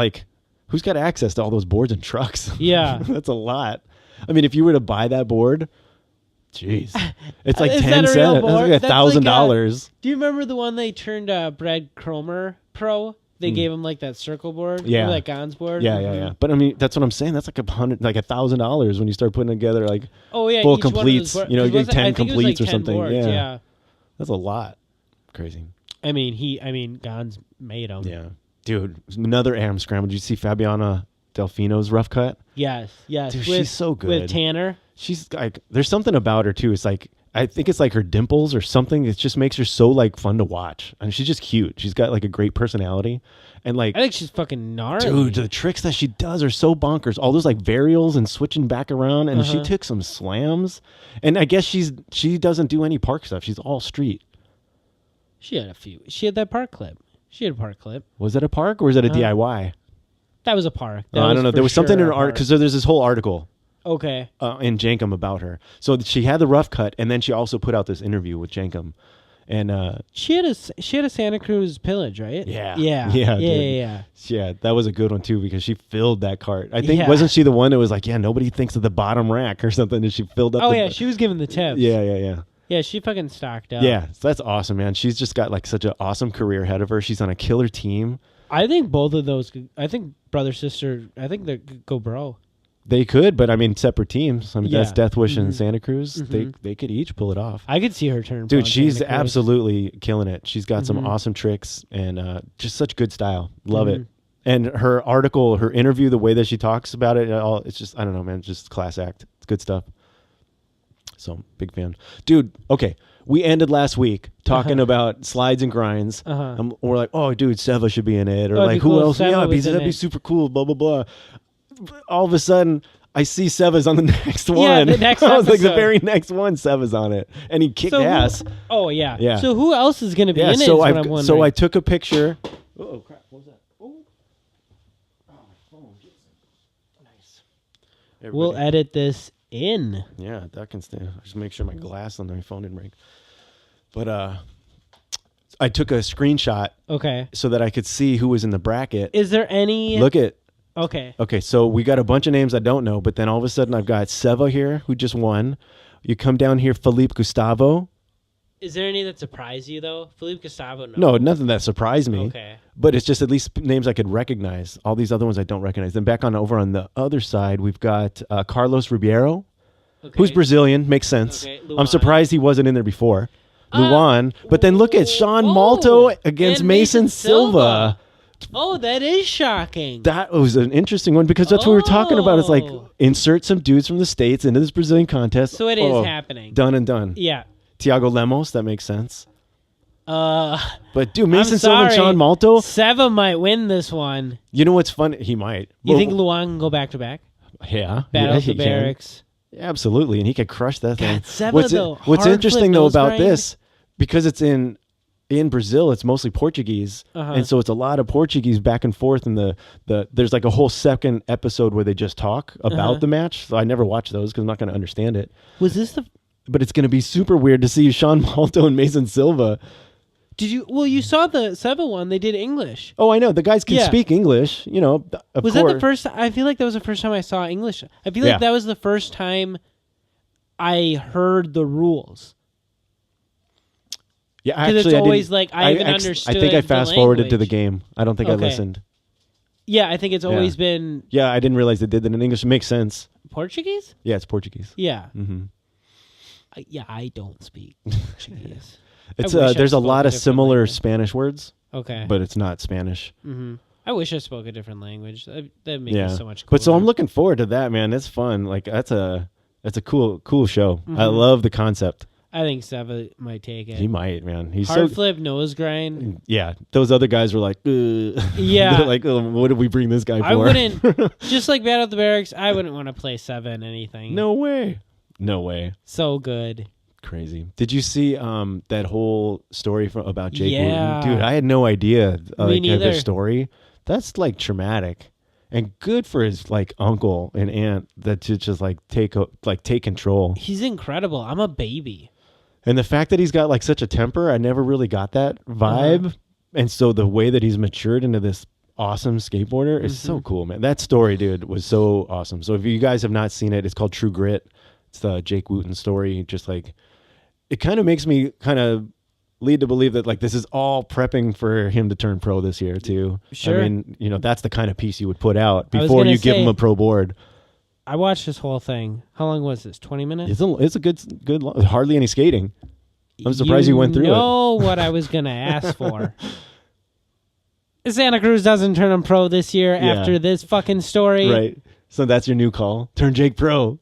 Speaker 1: who's got access to all those boards and trucks?
Speaker 2: Yeah.
Speaker 1: That's a lot. I mean, if you were to buy that board, jeez, it's like
Speaker 2: Is
Speaker 1: 10
Speaker 2: that a
Speaker 1: cents.
Speaker 2: real
Speaker 1: That's
Speaker 2: board?
Speaker 1: like
Speaker 2: That's
Speaker 1: $1,000.
Speaker 2: Do you remember the one they turned Brad Cromer pro? They gave him like that circle board,
Speaker 1: Yeah.
Speaker 2: that Gons board.
Speaker 1: Yeah. But I mean, that's what I'm saying. That's like $1,000 when you start putting together
Speaker 2: full
Speaker 1: full
Speaker 2: each one of
Speaker 1: completes.
Speaker 2: those
Speaker 1: You get 10
Speaker 2: I think it was
Speaker 1: completes
Speaker 2: like
Speaker 1: or
Speaker 2: 10
Speaker 1: something.
Speaker 2: boards, yeah.
Speaker 1: That's a lot. Crazy.
Speaker 2: I mean, Gons made them.
Speaker 1: Yeah, dude. Another AM scramble. Did you see Fabiana Delfino's rough cut?
Speaker 2: Yes.
Speaker 1: Dude, she's so good.
Speaker 2: With Tanner.
Speaker 1: She's there's something about her too. It's I think it's like her dimples or something. It just makes her so fun to watch, and she's just cute. She's got a great personality, and
Speaker 2: I think she's fucking gnarly.
Speaker 1: dude, the tricks that she does are so bonkers. All those varials and switching back around, and she took some slams. And I guess she doesn't do any park stuff. She's all street.
Speaker 2: She had a few. She had that park clip. She had a park clip.
Speaker 1: Was it a park or was it a DIY?
Speaker 2: That was a park.
Speaker 1: I don't know. There was something in her art because there's this whole article.
Speaker 2: Okay.
Speaker 1: In Jankum about her. So she had the rough cut, and then she also put out this interview with Jankum, and
Speaker 2: she had a Santa Cruz pillage, right?
Speaker 1: Yeah.
Speaker 2: Yeah.
Speaker 1: That was a good one too because she filled that cart. I think wasn't she the one that was nobody thinks of the bottom rack or something, and she filled up.
Speaker 2: Oh yeah, she was giving the tips.
Speaker 1: Yeah.
Speaker 2: Yeah, she fucking stocked up.
Speaker 1: Yeah, so that's awesome, man. She's just got such an awesome career ahead of her. She's on a killer team.
Speaker 2: I think both of those. I think brother sister. I think they go bro.
Speaker 1: They could, but I mean, separate teams. I mean, that's Death Wish and Santa Cruz.
Speaker 2: Mm-hmm.
Speaker 1: They could each pull it off.
Speaker 2: I could see her turn.
Speaker 1: Dude, she's absolutely killing it. She's got some awesome tricks and just such good style. Love it. And her article, her interview, the way that she talks about it, it's just, I don't know, man, just class act. It's good stuff. So, big fan. Dude, okay. We ended last week talking about slides and grinds. We're like, oh, dude, Seva should be in it. Or who
Speaker 2: cool
Speaker 1: else?
Speaker 2: Yeah,
Speaker 1: that'd be super cool, blah, blah, blah. All of a sudden, I see Seva's on the next one.
Speaker 2: The next
Speaker 1: I was
Speaker 2: episode.
Speaker 1: the very next one, Seva's on it. And he kicked ass.
Speaker 2: Yeah. So who else is going to be in it?
Speaker 1: So I took a picture. Oh, crap. What was that? Oh, my phone. Nice. Everybody.
Speaker 2: We'll edit this in.
Speaker 1: Yeah, that can stay. Just make sure my glass on my phone didn't break. But I took a screenshot.
Speaker 2: Okay.
Speaker 1: So that I could see who was in the bracket.
Speaker 2: Is there any?
Speaker 1: Look at.
Speaker 2: Okay.
Speaker 1: Okay, so we got a bunch of names I don't know, but then all of a sudden I've got Seva here, who just won. You come down here, Felipe Gustavo.
Speaker 2: Is there any that surprise you, though? Felipe Gustavo, no.
Speaker 1: No, nothing that surprised me.
Speaker 2: Okay.
Speaker 1: But it's just at least names I could recognize. All these other ones I don't recognize. Then back over on the other side, we've got Carlos Ribeiro, who's Brazilian. Makes sense.
Speaker 2: Okay.
Speaker 1: I'm surprised he wasn't in there before. Luan. But then look at Sean Malto against Mason Silva.
Speaker 2: Oh, that is shocking.
Speaker 1: That was an interesting one because that's what we were talking about. It's like insert some dudes from the States into this Brazilian contest.
Speaker 2: So it is happening.
Speaker 1: Done and done.
Speaker 2: Yeah.
Speaker 1: Tiago Lemos, that makes sense. But dude, Mason
Speaker 2: I'm
Speaker 1: Silva and Sean Malto.
Speaker 2: Seva might win this one.
Speaker 1: You know what's fun? He might.
Speaker 2: You think Luan can go back to back?
Speaker 1: Yeah.
Speaker 2: Battle the barracks.
Speaker 1: Absolutely, and he could crush that thing.
Speaker 2: Seva,
Speaker 1: what's interesting though about
Speaker 2: grind?
Speaker 1: this, because it's in Brazil, it's mostly Portuguese, and so it's a lot of Portuguese back and forth. And there's a whole second episode where they just talk about the match. So I never watch those because I'm not going to understand it.
Speaker 2: Was this the?
Speaker 1: But it's going to be super weird to see Sean Malto and Mason Silva.
Speaker 2: Did you? Well, you saw the Seva one. They did English.
Speaker 1: Oh, I know. The guys can speak English. Was
Speaker 2: that the first? I feel like that was the first time I saw English. I feel like that was the first time I heard the rules.
Speaker 1: Yeah, actually,
Speaker 2: it's always I even understood.
Speaker 1: I think I fast forwarded to the
Speaker 2: language.
Speaker 1: game. I don't think I listened.
Speaker 2: Yeah, I think it's always been.
Speaker 1: Yeah, I didn't realize they did that in English. It makes sense.
Speaker 2: Portuguese?
Speaker 1: Yeah, it's Portuguese.
Speaker 2: Yeah.
Speaker 1: Mm-hmm.
Speaker 2: I don't speak Portuguese.
Speaker 1: It's there's a lot of similar language. Spanish words.
Speaker 2: Okay.
Speaker 1: But it's not Spanish.
Speaker 2: Mm-hmm. I wish I spoke a different language. That'd make it so much cooler.
Speaker 1: But so I'm looking forward to that, man. It's fun. That's a cool show. Mm-hmm. I love the concept.
Speaker 2: I think Seva might take it.
Speaker 1: He might, man. He's
Speaker 2: hard flip, nose grind.
Speaker 1: Yeah, those other guys were like,
Speaker 2: yeah,
Speaker 1: they're like, oh, what did we bring this guy for?
Speaker 2: I wouldn't, just like Battle of the Barracks. I wouldn't want to play Seva in anything.
Speaker 1: No way.
Speaker 2: So good.
Speaker 1: Crazy. Did you see that whole story about Jake
Speaker 2: Wooten?
Speaker 1: Dude, I had no idea their story. That's like traumatic. And good for his like uncle and aunt that to just like take control.
Speaker 2: He's incredible. I'm a baby.
Speaker 1: And the fact that he's got like such a temper, I never really got that vibe. And so the way that he's matured into this awesome skateboarder is so cool, man. That story, dude, was so awesome. So if you guys have not seen it, it's called True Grit. It's the Jake Wooten story. Just like, it kind of makes me kind of lead to believe that like this is all prepping for him to turn pro this year too.
Speaker 2: Sure.
Speaker 1: I mean, that's the kind of piece you would put out before you give him a pro board.
Speaker 2: I watched this whole thing. How long was this? 20 minutes?
Speaker 1: It's a good hardly any skating. I'm surprised you went through it.
Speaker 2: You know what I was going to ask for. Santa Cruz doesn't turn him pro this year after this fucking story.
Speaker 1: Right. So that's your new call. Turn Jake pro.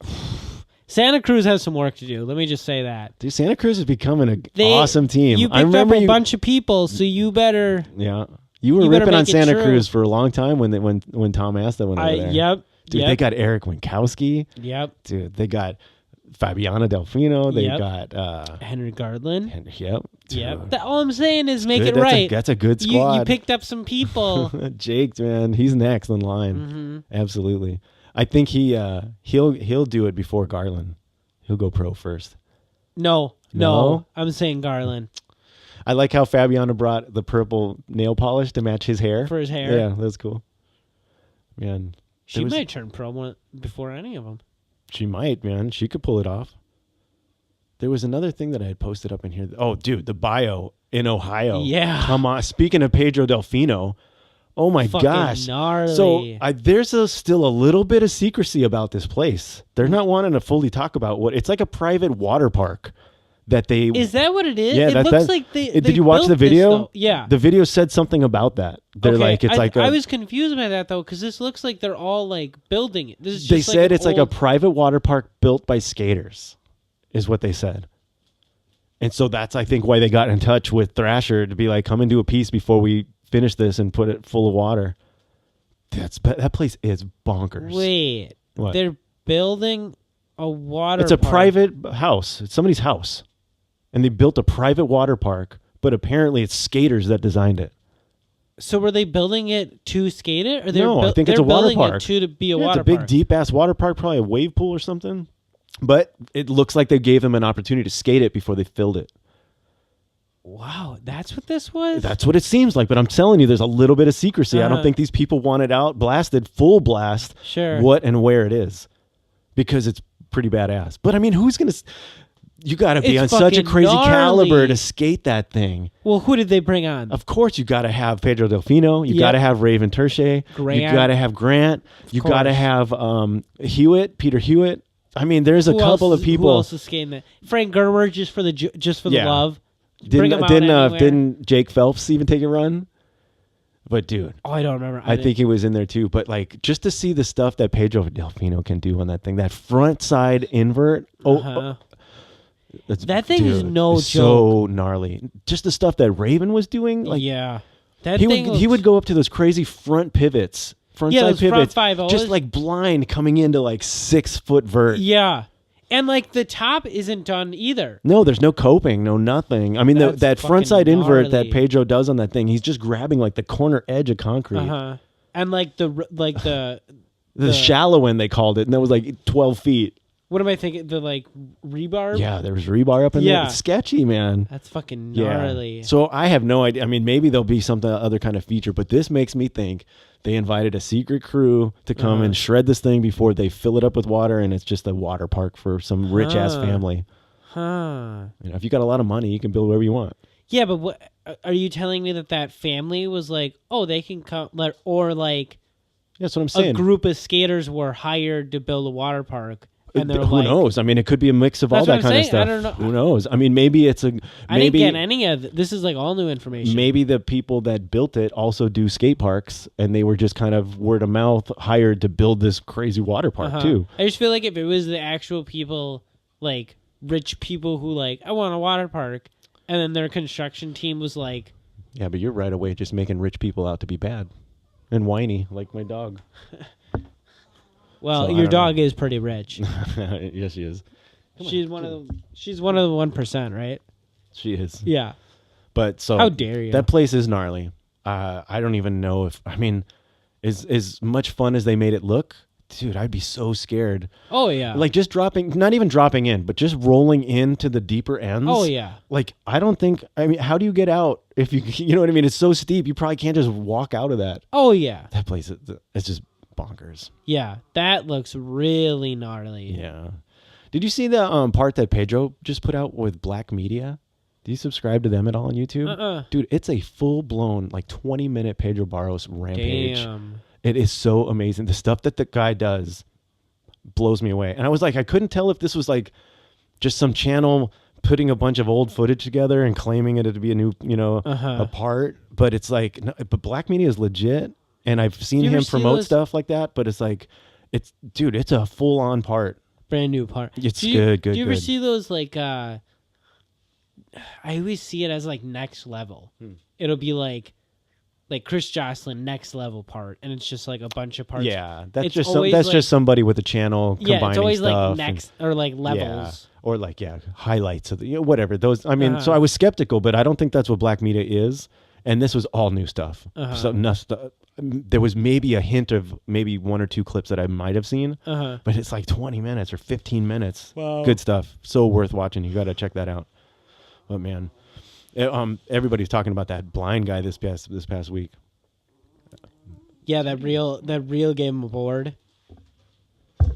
Speaker 2: Santa Cruz has some work to do. Let me just say that.
Speaker 1: Dude, Santa Cruz is becoming an awesome team.
Speaker 2: You picked up a bunch of people, so you better...
Speaker 1: Yeah. You were ripping on Santa Cruz for a long time when Tom Asta went over there.
Speaker 2: Yep.
Speaker 1: Dude, they got Eric Winkowski.
Speaker 2: Yep.
Speaker 1: Dude, they got Fabiana Delfino. They got...
Speaker 2: Henry Garland.
Speaker 1: Yep.
Speaker 2: Yep. All I'm saying is make it right.
Speaker 1: That's a good squad.
Speaker 2: You picked up some people.
Speaker 1: Jake, man, he's next in line. Absolutely. I think he'll do it before Garland. He'll go pro first.
Speaker 2: No. I'm saying Garland.
Speaker 1: I like how Fabiana brought the purple nail polish to match his hair.
Speaker 2: For his hair.
Speaker 1: Yeah, that's cool. Man.
Speaker 2: She might turn pro before any of them.
Speaker 1: She might, man. She could pull it off. There was another thing that I had posted up in here. Oh, dude, the bio in Ohio.
Speaker 2: Yeah.
Speaker 1: Come on. Speaking of Pedro Delfino. Oh, my gosh.
Speaker 2: Gnarly.
Speaker 1: So there's still a little bit of secrecy about this place. They're not wanting to fully talk about what... It's like a private water park that they...
Speaker 2: Is that what it is?
Speaker 1: Yeah,
Speaker 2: it looks like they
Speaker 1: Did you watch the video?
Speaker 2: Yeah.
Speaker 1: The video said something about that. They're like...
Speaker 2: I was confused by that, though, because this looks like they're all, like, building it. This is just
Speaker 1: they said it's like a private water park built by skaters, is what they said. And so that's, I think, why they got in touch with Thrasher to be like, come and do a piece before we finish this and put it full of water. That place is bonkers.
Speaker 2: Wait.
Speaker 1: What?
Speaker 2: They're building a water
Speaker 1: It's a
Speaker 2: park.
Speaker 1: private house. It's somebody's house. And they built a private water park, but apparently it's skaters that designed it.
Speaker 2: So were they building it to skate it? Or
Speaker 1: No, I think it's a water park.
Speaker 2: To be a water park.
Speaker 1: It's a big, deep-ass water park, probably a wave pool or something. But it looks like they gave them an opportunity to skate it before they filled it.
Speaker 2: Wow, that's what this was?
Speaker 1: That's what it seems like. But I'm telling you, there's a little bit of secrecy. I don't think these people want it out blasted, full blast, what and where it is. Because it's pretty badass. But I mean, who's going to... You got to be on such a crazy caliber to skate that thing.
Speaker 2: Well, who did they bring on?
Speaker 1: Of course, you got to have Pedro Delfino. You got to have Raven Terche.
Speaker 2: Grant.
Speaker 1: You got to have Grant. You got to have Peter Hewitt. I mean, there's a couple of people.
Speaker 2: Who else is skating that? Frank Gerwer, just for the love.
Speaker 1: Didn't Jake Phelps even take a run? But dude,
Speaker 2: I don't remember.
Speaker 1: I think he was in there too. But like, just to see the stuff that Pedro Delfino can do on that thing, that front side invert.
Speaker 2: That thing is no joke.
Speaker 1: So gnarly. Just the stuff that Raven was doing. Like, he would go up to those crazy front pivots. Frontside pivots, just like blind coming into like 6 foot vert.
Speaker 2: Yeah. And like the top isn't done either.
Speaker 1: No, there's no coping, no nothing. I mean, that frontside invert that Pedro does on that thing, he's just grabbing like the corner edge of concrete.
Speaker 2: And like the
Speaker 1: shallow end they called it, and that was like 12 feet.
Speaker 2: What am I thinking? The like rebar?
Speaker 1: Yeah, there was rebar up in there. It's sketchy, man.
Speaker 2: That's fucking gnarly.
Speaker 1: Yeah. So I have no idea. I mean, maybe there'll be some other kind of feature, but this makes me think they invited a secret crew to come and shred this thing before they fill it up with water, and it's just a water park for some rich ass family. If you got a lot of money, you can build whatever you want.
Speaker 2: Yeah, but what are you telling me that family was like, oh, they can come, or like,
Speaker 1: that's what I'm saying.
Speaker 2: A group of skaters were hired to build a water park. And
Speaker 1: who knows? I mean, it could be a mix of all that kind of stuff.
Speaker 2: I don't know.
Speaker 1: Who knows? I mean, maybe it's a...
Speaker 2: I didn't get any of it. This is like all new information.
Speaker 1: Maybe the people that built it also do skate parks, and they were just kind of word of mouth hired to build this crazy water park, too.
Speaker 2: I just feel like if it was the actual people, like rich people who like, I want a water park, and then their construction team was like...
Speaker 1: Yeah, but you're right away just making rich people out to be bad and whiny, like my dog.
Speaker 2: Well, so your dog is pretty rich.
Speaker 1: Yes, she is.
Speaker 2: She's one of the 1%, right?
Speaker 1: She is.
Speaker 2: Yeah.
Speaker 1: But so
Speaker 2: how dare you?
Speaker 1: That place is gnarly. I don't even know if, I mean, as much fun as they made it look, dude, I'd be so scared.
Speaker 2: Oh, yeah.
Speaker 1: Like just not even dropping in, but just rolling into the deeper ends.
Speaker 2: Oh, yeah.
Speaker 1: Like, I mean, how do you get out if you know what I mean? It's so steep. You probably can't just walk out of that.
Speaker 2: Oh, yeah.
Speaker 1: That place, it's just bonkers.
Speaker 2: Yeah. That looks really gnarly.
Speaker 1: Yeah. Did you see the part that Pedro just put out with Black Media? Do you subscribe to them at all on YouTube? Dude, it's a full-blown, like, 20-minute Pedro Barros rampage.
Speaker 2: Damn.
Speaker 1: It is so amazing. The stuff that the guy does blows me away. And I was like, I couldn't tell if this was like just some channel putting a bunch of old footage together and claiming it to be a new, a part. But it's like, no, but Black Media is legit. And I've seen him promote stuff like that. But it's like, it's a full-on part.
Speaker 2: Brand new part.
Speaker 1: It's good.
Speaker 2: Do you ever see those like, I always see it as like next level. It'll be like Chris Jocelyn next level part, and it's just like a bunch of parts.
Speaker 1: Yeah, that's just somebody with a channel combining stuff. Yeah,
Speaker 2: it's always like next or like levels.
Speaker 1: Yeah, or like highlights of the whatever those. I mean, so I was skeptical, but I don't think that's what Black Media is. And this was all new stuff. So there was maybe a hint of maybe one or two clips that I might have seen, but it's like 20 minutes or 15 minutes. Wow. Good stuff. So worth watching. You got to check that out. But man. Everybody's talking about that blind guy this past week.
Speaker 2: Yeah, that real game aboard.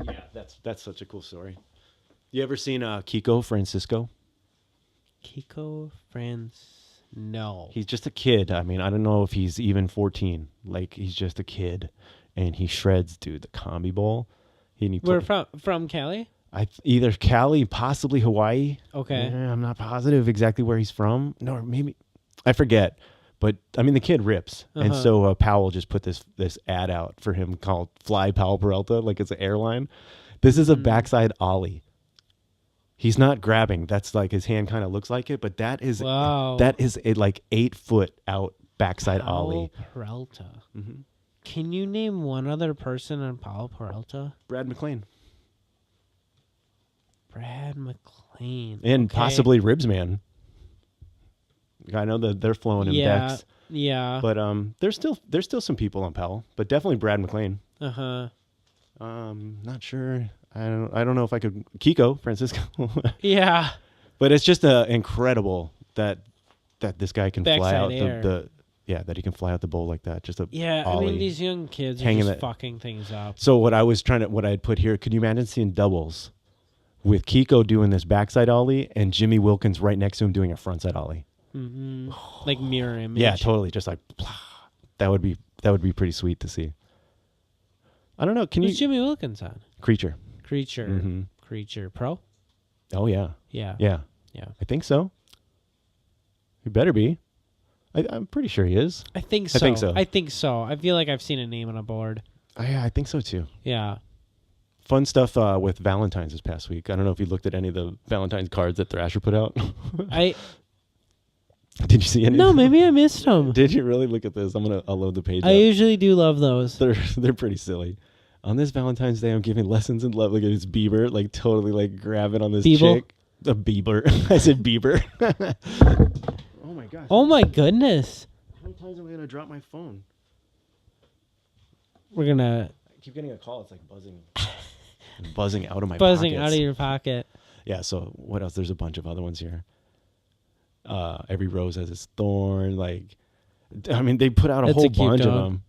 Speaker 1: Yeah, that's such a cool story. You ever seen Kiko Francisco?
Speaker 2: No.
Speaker 1: He's just a kid. I mean, I don't know if he's even 14. Like, he's just a kid, and he shreds, dude. The combi bowl.
Speaker 2: We're from Cali.
Speaker 1: Either Cali, possibly Hawaii.
Speaker 2: Okay.
Speaker 1: I'm not positive exactly where he's from. No, maybe I forget. But I mean, the kid rips, and so Powell just put this ad out for him called "Fly Powell Peralta," like it's an airline. This is a backside ollie. He's not grabbing. That's like his hand kind of looks like it, but that is a like 8 foot out backside ollie.
Speaker 2: Peralta. Mm-hmm. Can you name one other person on Powell Peralta?
Speaker 1: Brad McLean. And possibly Ribsman. I know that they're flowing in decks.
Speaker 2: Yeah.
Speaker 1: But there's still some people on Powell, but definitely Brad McLean. Not sure. I don't know if I could Kiko Francisco.
Speaker 2: Yeah.
Speaker 1: But it's just incredible that this guy can
Speaker 2: backside
Speaker 1: fly out
Speaker 2: air.
Speaker 1: that he can fly out the bowl like that. Just a
Speaker 2: I mean, these young kids are just fucking things up.
Speaker 1: So what I had put here, could you imagine seeing doubles with Kiko doing this backside ollie and Jimmy Wilkins right next to him doing a frontside ollie?
Speaker 2: Mm-hmm. Like mirror image.
Speaker 1: Yeah, totally. Just like that would be pretty sweet to see. I don't know.
Speaker 2: Who's Jimmy Wilkins on?
Speaker 1: Creature.
Speaker 2: Mm-hmm. Creature Pro.
Speaker 1: Oh yeah.
Speaker 2: Yeah.
Speaker 1: I think so. He better be. I'm pretty sure he is.
Speaker 2: I think so. I feel like I've seen a name on a board.
Speaker 1: I think so too.
Speaker 2: Yeah.
Speaker 1: Fun stuff with Valentine's this past week. I don't know if you looked at any of the Valentine's cards that Thrasher put out. Did you see any?
Speaker 2: No, maybe I missed them.
Speaker 1: Did you really? Look at this. I'll load the page.
Speaker 2: I usually do love those.
Speaker 1: They're pretty silly. On this Valentine's Day, I'm giving lessons in love. Look at this Bieber, like totally like grabbing on this chick. A Bieber. I said Bieber. Oh my gosh.
Speaker 2: Oh my goodness.
Speaker 1: How many times am I gonna drop my phone?
Speaker 2: I
Speaker 1: keep getting a call. It's like buzzing out of my
Speaker 2: buzzing
Speaker 1: pockets.
Speaker 2: Out of your pocket.
Speaker 1: Yeah. So what else? There's a bunch of other ones here. Every rose has its thorn. Like, I mean, they put out a whole bunch of them.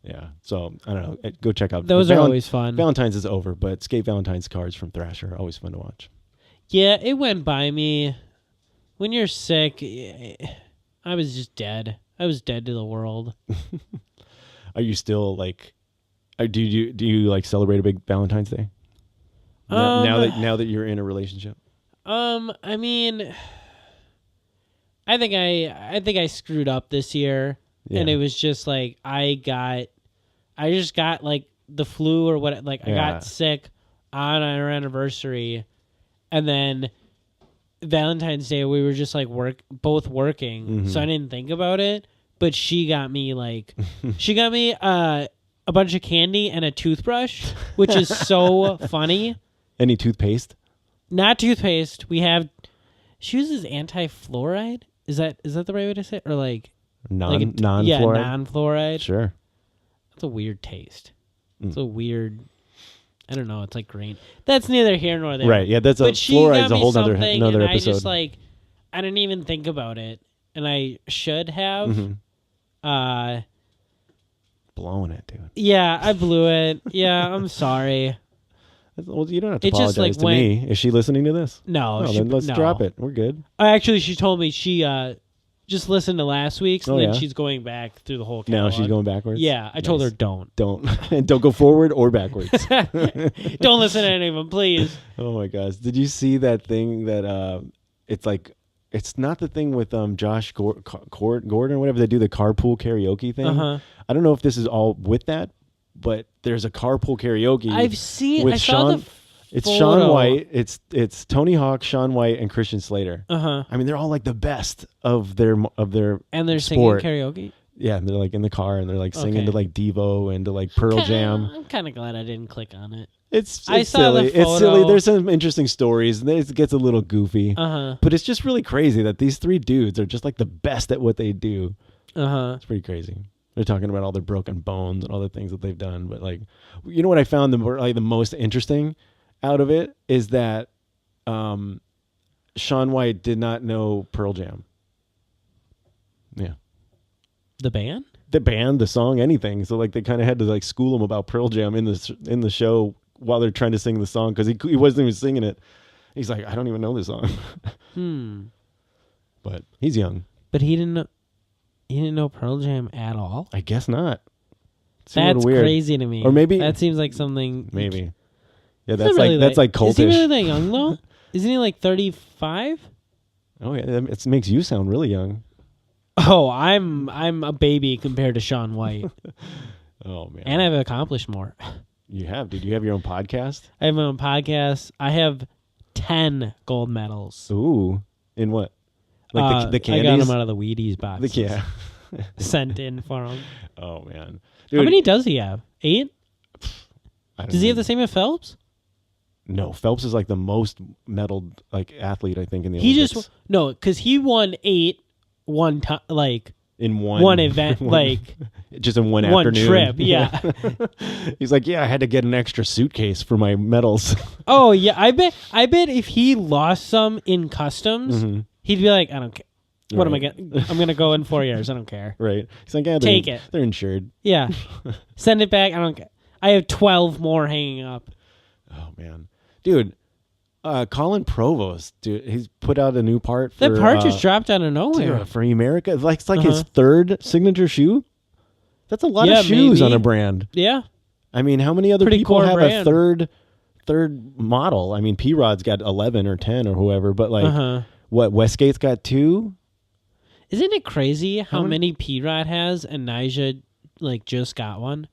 Speaker 1: Yeah. So I don't know. Go check out.
Speaker 2: Those are always fun.
Speaker 1: Valentine's is over, but Skate Valentine's cards from Thrasher are always fun to watch.
Speaker 2: Yeah, it went by me. When you're sick, I was just dead. I was dead to the world.
Speaker 1: Are you still like? Do you like celebrate a big Valentine's Day? Now that you're in a relationship.
Speaker 2: I mean, I think I screwed up this year, and it was just like I just got like the flu or what. Like I got sick on our anniversary, and then Valentine's Day we were just like both working, so I didn't think about it. But she got me a bunch of candy and a toothbrush, which is so funny.
Speaker 1: Any toothpaste?
Speaker 2: Not toothpaste. She uses anti-fluoride. Is that the right way to say it? Or like
Speaker 1: Non-fluoride?
Speaker 2: Yeah, non-fluoride.
Speaker 1: Sure.
Speaker 2: That's a weird taste. It's a weird... I don't know. It's like green. That's neither here nor there.
Speaker 1: Right. Yeah, that's
Speaker 2: but
Speaker 1: fluoride's a whole another
Speaker 2: and
Speaker 1: episode.
Speaker 2: I just I didn't even think about it, and I should have.
Speaker 1: Mm-hmm. Blowing it, dude.
Speaker 2: Yeah, I blew it. Yeah, I'm sorry.
Speaker 1: Well, you don't have to
Speaker 2: It just,
Speaker 1: apologize to me. Is she listening to this?
Speaker 2: No.
Speaker 1: Then let's drop it. We're good.
Speaker 2: Actually, she told me she just listened to last week's, and then
Speaker 1: yeah?
Speaker 2: she's going back through the whole catalog.
Speaker 1: Now she's going backwards?
Speaker 2: Yeah, I told her don't.
Speaker 1: And don't go forward or backwards.
Speaker 2: Don't listen to any of them, please.
Speaker 1: Oh, my gosh. Did you see that thing that it's like... It's not the thing with Josh Gordon or whatever. They do the carpool karaoke thing. I don't know if this is all with that, but there's a carpool karaoke.
Speaker 2: I've seen.
Speaker 1: With
Speaker 2: I saw the.
Speaker 1: It's
Speaker 2: photo.
Speaker 1: Shaun White. It's Tony Hawk, Shaun White, and Christian Slater.
Speaker 2: I
Speaker 1: mean, they're all like the best of their
Speaker 2: and they're
Speaker 1: sport.
Speaker 2: singing karaoke.
Speaker 1: Yeah, and they're like in the car and they're like singing to like Devo and to like Pearl Jam.
Speaker 2: I'm kind of glad I didn't click on it.
Speaker 1: It's
Speaker 2: I saw
Speaker 1: silly.
Speaker 2: the photo.
Speaker 1: It's silly. There's some interesting stories. It gets a little goofy.
Speaker 2: But
Speaker 1: it's just really crazy that these three dudes are just like the best at what they do. It's pretty crazy. They're talking about all their broken bones and all the things that they've done. But like, you know what I found the most interesting out of it is that Shaun White did not know Pearl Jam. Yeah.
Speaker 2: The band?
Speaker 1: The band, the song, anything. So like they kind of had to like school him about Pearl Jam in the show while they're trying to sing the song because he wasn't even singing it. He's like, I don't even know this song. But he's young.
Speaker 2: But he didn't know Pearl Jam at all?
Speaker 1: I guess not.
Speaker 2: That's
Speaker 1: weird.
Speaker 2: crazy to me.
Speaker 1: Or maybe
Speaker 2: that seems like something.
Speaker 1: Maybe. Yeah, that's like cultish.
Speaker 2: Is he really that young though? Isn't he like 35?
Speaker 1: Oh yeah, it makes you sound really young.
Speaker 2: Oh, I'm a baby compared to Shaun White.
Speaker 1: Oh man.
Speaker 2: And I've accomplished more.
Speaker 1: You have, dude. You have your own podcast?
Speaker 2: I have my own podcast. I have 10 gold medals.
Speaker 1: Ooh. In what? Like the candies?
Speaker 2: I got them out of the Wheaties box.
Speaker 1: Yeah.
Speaker 2: Sent in for him.
Speaker 1: Oh man. Dude,
Speaker 2: how many does he have? 8? Does he have the same as Phelps?
Speaker 1: No, Phelps is like the most medaled like athlete I think in the Olympics.
Speaker 2: Because he won 8 one time, like
Speaker 1: in one
Speaker 2: event, like
Speaker 1: just in one afternoon.
Speaker 2: Trip. Yeah.
Speaker 1: He's like, yeah, I had to get an extra suitcase for my medals.
Speaker 2: Oh yeah, I bet if he lost some in customs, he'd be like, I don't care. What am I getting? I'm gonna go in 4 years. I don't care.
Speaker 1: Right. He's like, yeah,
Speaker 2: take it.
Speaker 1: They're insured.
Speaker 2: Yeah. Send it back. I don't care. I have 12 more hanging up.
Speaker 1: Oh man, dude. Colin Provost, dude, he's put out a new part for...
Speaker 2: That part just dropped out of nowhere.
Speaker 1: Dude, for America. It's like his third signature shoe. That's a lot of shoes on a brand.
Speaker 2: Yeah.
Speaker 1: I mean, how many other
Speaker 2: Pretty
Speaker 1: people have
Speaker 2: brand.
Speaker 1: a third model? I mean, P-Rod's got 11 or 10 or whoever, but like, what, Westgate's got 2?
Speaker 2: Isn't it crazy how many P-Rod has and Nyjah like just got one?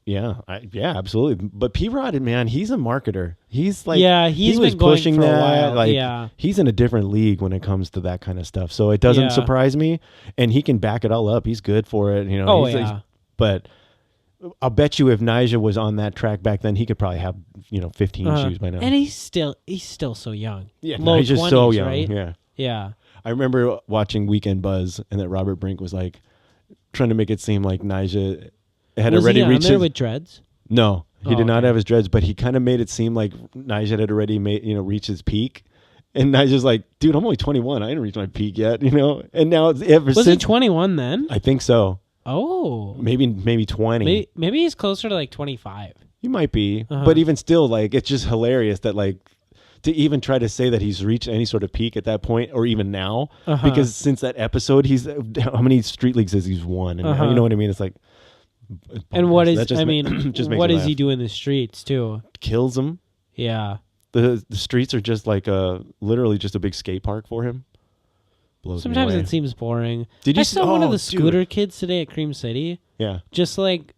Speaker 1: Yeah, absolutely. But P-Rod, man, he's a marketer. He's like,
Speaker 2: he
Speaker 1: was
Speaker 2: been going
Speaker 1: pushing
Speaker 2: for
Speaker 1: that.
Speaker 2: a while.
Speaker 1: Like, he's in a different league when it comes to that kind of stuff. So it doesn't surprise me, and he can back it all up. He's good for it, you know. But I'll bet you if Nyjah was on that track back then, he could probably have 15 shoes by now.
Speaker 2: And he's still so young.
Speaker 1: Yeah,
Speaker 2: low
Speaker 1: Nyjah's
Speaker 2: 20s,
Speaker 1: so young.
Speaker 2: Right? Yeah.
Speaker 1: I remember watching Weekend Buzz, and that Robert Brink was like trying to make it seem like Nyjah had already reached.
Speaker 2: Was he on there with dreads?
Speaker 1: No, he did not have his dreads, but he kind of made it seem like Nyjah had already reached his peak. And Nyjah's like, dude, I'm only 21. I didn't reach my peak yet, And now
Speaker 2: was he 21 then?
Speaker 1: I think so.
Speaker 2: Oh,
Speaker 1: maybe 20.
Speaker 2: Maybe he's closer to like 25.
Speaker 1: He might be, but even still, like, it's just hilarious that like to even try to say that he's reached any sort of peak at that point, or even now, because since that episode, how many street leagues has he's won? And you know what I mean? It's like.
Speaker 2: And what is what is
Speaker 1: he
Speaker 2: he do in the streets too?
Speaker 1: Kills him.
Speaker 2: Yeah.
Speaker 1: The streets are just like literally just a big skate park for him. Blows
Speaker 2: Sometimes
Speaker 1: me away.
Speaker 2: it seems boring.
Speaker 1: Did you
Speaker 2: I saw one of the scooter
Speaker 1: dude.
Speaker 2: kids today at Cream City.
Speaker 1: Yeah.
Speaker 2: Just like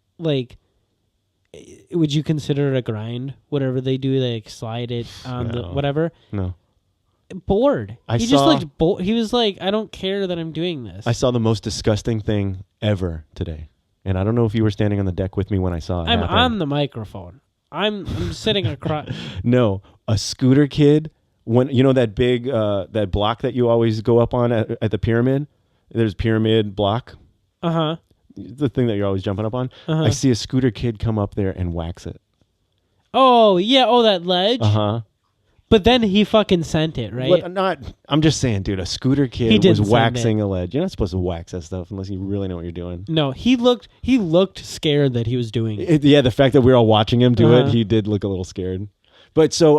Speaker 2: would you consider it a grind? Whatever they do, they slide it on the whatever.
Speaker 1: No.
Speaker 2: Bored. He just looked bored. He was like, I don't care that I'm doing this.
Speaker 1: I saw the most disgusting thing ever today. And I don't know if you were standing on the deck with me when I saw it.
Speaker 2: I'm
Speaker 1: happen.
Speaker 2: on the microphone. I'm sitting across.
Speaker 1: No, a scooter kid. When that big that block that you always go up on at the pyramid, There's pyramid block.
Speaker 2: Uh-huh.
Speaker 1: The thing that you're always jumping up on. I see a scooter kid come up there and wax it.
Speaker 2: Oh, yeah. Oh, that ledge?
Speaker 1: Uh-huh.
Speaker 2: But then he fucking sent it, right?
Speaker 1: I'm just saying, dude, a scooter kid was waxing a ledge. You're not supposed to wax that stuff unless you really know what you're doing.
Speaker 2: No, he looked scared that he was doing it.
Speaker 1: Yeah, the fact that we were all watching him do it, he did look a little scared. But so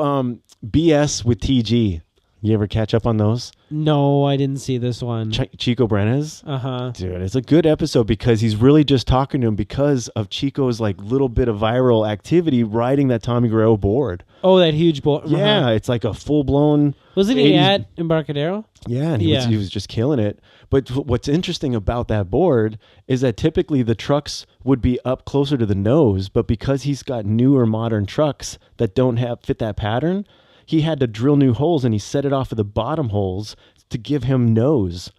Speaker 1: BS with TG. You ever catch up on those?
Speaker 2: No, I didn't see this one.
Speaker 1: Chico Brenes?
Speaker 2: Uh-huh.
Speaker 1: Dude, it's a good episode because he's really just talking to him because of Chico's like little bit of viral activity riding that Tommy Guerrero board.
Speaker 2: Oh, that huge board.
Speaker 1: Yeah, it's like a full-blown...
Speaker 2: Wasn't he at Embarcadero?
Speaker 1: Yeah, and he was just killing it. But what's interesting about that board is that typically the trucks would be up closer to the nose, but because he's got newer modern trucks that don't fit that pattern... He had to drill new holes, and he set it off of the bottom holes to give him nose.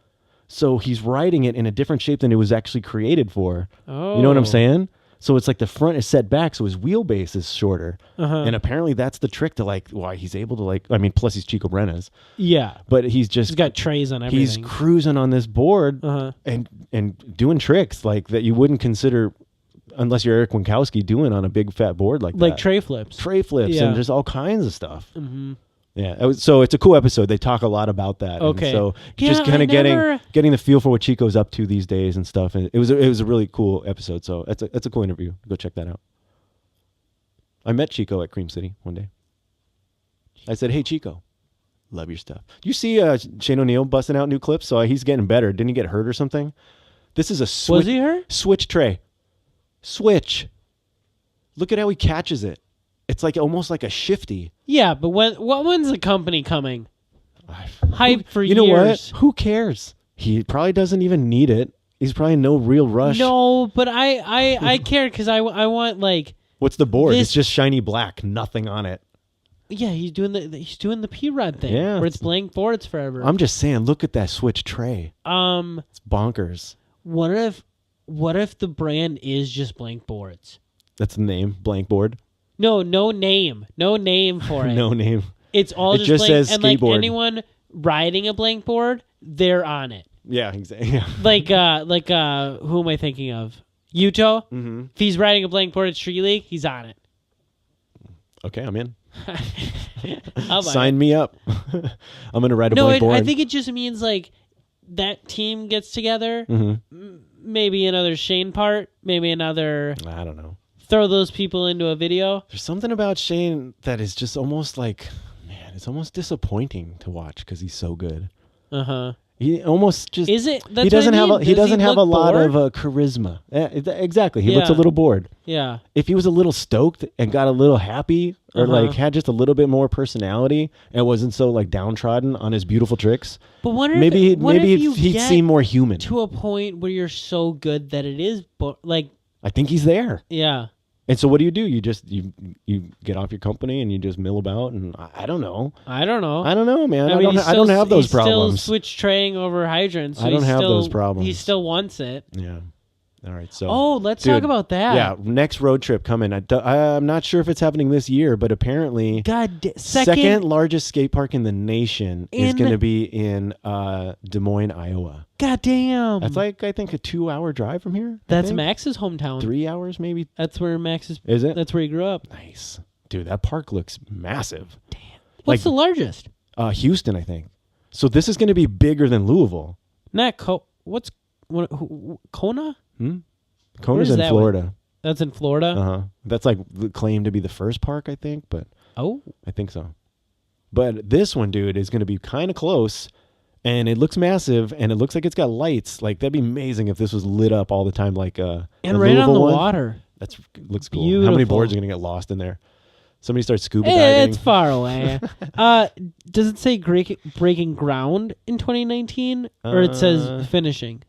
Speaker 1: So he's riding it in a different shape than it was actually created for.
Speaker 2: Oh.
Speaker 1: You know what I'm saying? So it's like the front is set back, so his wheelbase is shorter. And apparently that's the trick to like why he's able to like. I mean, plus he's Chico Brenes.
Speaker 2: Yeah,
Speaker 1: but he's
Speaker 2: got trays on everything.
Speaker 1: He's cruising on this board and doing tricks like that you wouldn't consider. Unless you're Eric Winkowski doing on a big fat board like that.
Speaker 2: Like tray flips.
Speaker 1: And just all kinds of stuff. Mm-hmm. Yeah. So it's a cool episode. They talk a lot about that.
Speaker 2: Okay.
Speaker 1: And so just kind of getting the feel for what Chico's up to these days and stuff. And it was a really cool episode. So that's a cool interview. Go check that out. I met Chico at Cream City one day. I said, "Hey, Chico, love your stuff. You see Shane O'Neill busting out new clips? So he's getting better. Didn't he get hurt or something? This is a switch.
Speaker 2: Was he hurt?
Speaker 1: Switch tray. Switch. Look at how he catches it. It's like almost like a shifty.
Speaker 2: Yeah, but when's the company coming? Hype for years.
Speaker 1: You know what? Who cares? He probably doesn't even need it. He's probably in no real rush.
Speaker 2: No, but I care because I want like.
Speaker 1: What's the board? It's just shiny black, nothing on it.
Speaker 2: Yeah, he's doing the P-Rod thing.
Speaker 1: Yeah,
Speaker 2: where it's blank boards forever.
Speaker 1: I'm just saying, look at that switch tray. It's bonkers.
Speaker 2: What if the brand is just blank boards?
Speaker 1: That's the name, blank board.
Speaker 2: No name for it.
Speaker 1: No name.
Speaker 2: It's all
Speaker 1: just
Speaker 2: blank,
Speaker 1: says
Speaker 2: and
Speaker 1: skateboard.
Speaker 2: like anyone riding a blank board, they're on it.
Speaker 1: Yeah, exactly. Yeah.
Speaker 2: Like who am I thinking of? Yuto. Mm-hmm. If he's riding a blank board at Street League, he's on it.
Speaker 1: Okay, I'm in.
Speaker 2: Sign
Speaker 1: me up. I'm gonna ride a blank board.
Speaker 2: I think it just means like that team gets together. Mm-hmm. Maybe another Shane part. Maybe another.
Speaker 1: I don't know.
Speaker 2: Throw those people into a video.
Speaker 1: There's something about Shane that is just almost like, man, it's almost disappointing to watch because he's so good. He almost just
Speaker 2: is it. That's
Speaker 1: he doesn't have he doesn't have a lot
Speaker 2: of
Speaker 1: charisma. Exactly, he looks a little bored.
Speaker 2: Yeah.
Speaker 1: If he was a little stoked and got a little happy, or like had just a little bit more personality and wasn't so like downtrodden on his beautiful tricks,
Speaker 2: but
Speaker 1: maybe he'd seem more human.
Speaker 2: To a point where you're so good that it is like.
Speaker 1: I think he's there.
Speaker 2: Yeah.
Speaker 1: And so what do? You just you get off your company and you just mill about, and I don't know.
Speaker 2: I don't know,
Speaker 1: man.
Speaker 2: I mean,
Speaker 1: I don't have those problems.
Speaker 2: Still switch traying over hydrants. So
Speaker 1: I don't have those problems.
Speaker 2: He still wants it.
Speaker 1: Yeah. All right. So.
Speaker 2: Let's talk about that.
Speaker 1: Yeah. Next road trip coming. I'm not sure if it's happening this year, but apparently, second largest skate park in the nation is going to be in Des Moines, Iowa.
Speaker 2: God damn.
Speaker 1: That's like I think a 2-hour drive from here.
Speaker 2: That's Max's hometown.
Speaker 1: 3 hours maybe.
Speaker 2: That's where Max is.
Speaker 1: Is it?
Speaker 2: That's where he grew up.
Speaker 1: Nice, dude. That park looks massive.
Speaker 2: Damn. What's the largest?
Speaker 1: Houston, I think. So this is going to be bigger than Louisville.
Speaker 2: Not Kona?
Speaker 1: Kona's in Florida.
Speaker 2: One? That's in Florida?
Speaker 1: That's like claimed to be the first park, I think, but I think so. But this one, dude, is going to be kind of close, and it looks massive, and it looks like it's got lights. Like that'd be amazing if this was lit up all the time, like
Speaker 2: and right on the water.
Speaker 1: Looks cool.
Speaker 2: Beautiful.
Speaker 1: How many boards are going to get lost in there? Somebody starts scuba diving.
Speaker 2: It's far away. Does it say breaking ground in 2019, or it says finishing?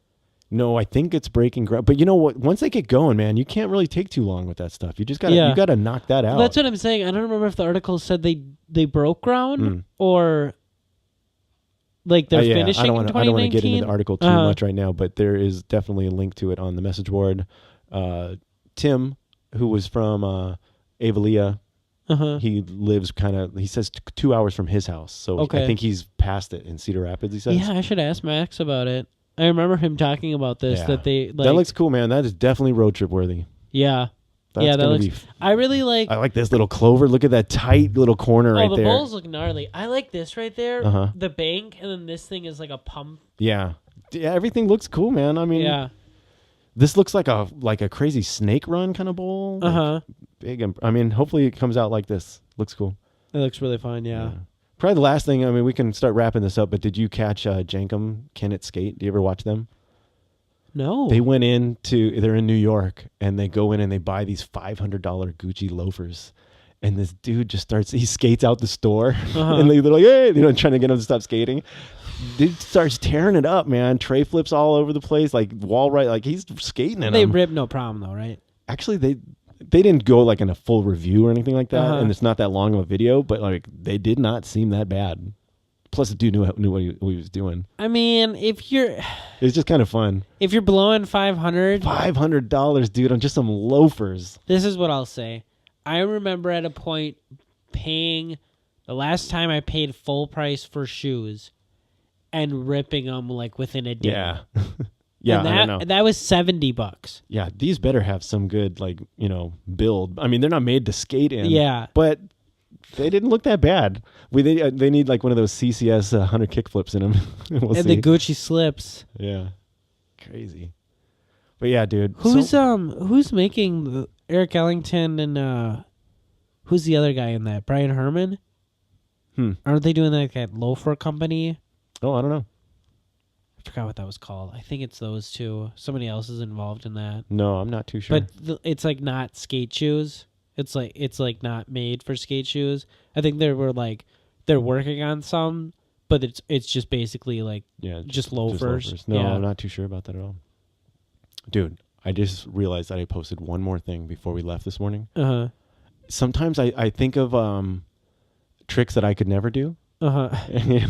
Speaker 1: No, I think it's breaking ground. But you know what? Once they get going, man, you can't really take too long with that stuff. You just got you got to knock that out.
Speaker 2: That's what I'm saying. I don't remember if the article said they broke ground or like they're finishing. I don't want to get into the article too
Speaker 1: much right now, but there is definitely a link to it on the message board. Tim, who was from Avalia, he lives he says 2 hours from his house. So I think he's past it in Cedar Rapids, he says.
Speaker 2: Yeah, I should ask Max about it. I remember him talking about this.
Speaker 1: Yeah.
Speaker 2: That they like,
Speaker 1: that looks cool, man. That is definitely road trip worthy.
Speaker 2: Yeah.
Speaker 1: That's
Speaker 2: that looks. I really like.
Speaker 1: I like this little clover. Look at that tight little corner right
Speaker 2: the
Speaker 1: there.
Speaker 2: bowls look gnarly. I like this right there.
Speaker 1: Uh-huh.
Speaker 2: The bank, and then this thing is like a pump.
Speaker 1: Yeah. Everything looks cool, man. I mean,
Speaker 2: yeah.
Speaker 1: This looks like a crazy snake run kind of bowl.
Speaker 2: Like,
Speaker 1: big. I mean, hopefully it comes out like this. Looks cool.
Speaker 2: It looks really fun. Yeah.
Speaker 1: Probably the last thing. I mean, we can start wrapping this up. But did you catch Jankum Kennett Skate? Do you ever watch them?
Speaker 2: No.
Speaker 1: They're in New York, and they go in and they buy these $500 Gucci loafers. And this dude he skates out the store, and they're like, hey, trying to get him to stop skating. Dude starts tearing it up, man. Tray flips all over the place, like wall right, like he's skating in them.
Speaker 2: They rip no problem though, right?
Speaker 1: Actually, they didn't go like in a full review or anything like that, and it's not that long of a video, but like they did not seem that bad. Plus, the dude knew what he was doing.
Speaker 2: I mean, it
Speaker 1: was just kind of fun.
Speaker 2: If you're blowing
Speaker 1: $500, dude, on just some loafers.
Speaker 2: This is what I'll say. I remember at a point paying the last time I paid full price for shoes and ripping them like within a day.
Speaker 1: Yeah. Yeah,
Speaker 2: and
Speaker 1: I don't know.
Speaker 2: That was $70.
Speaker 1: Yeah, these better have some good build. I mean, they're not made to skate in.
Speaker 2: Yeah.
Speaker 1: But they didn't look that bad. They need like one of those CCS 100 kickflips in them. We'll see.
Speaker 2: The Gucci slips.
Speaker 1: Yeah. Crazy. But yeah, dude.
Speaker 2: Who's making the Eric Ellington and who's the other guy in that? Brian Herman? Aren't they doing like that loafer company?
Speaker 1: Oh, I don't know.
Speaker 2: I forgot what that was called. I think it's those two. Somebody else is involved in that.
Speaker 1: No, I'm not too sure.
Speaker 2: But it's like not skate shoes. It's like not made for skate shoes. I think they're working on some, but it's just basically like just loafers.
Speaker 1: No, I'm not too sure about that at all. Dude, I just realized that I posted one more thing before we left this morning. Sometimes I think of tricks that I could never do. And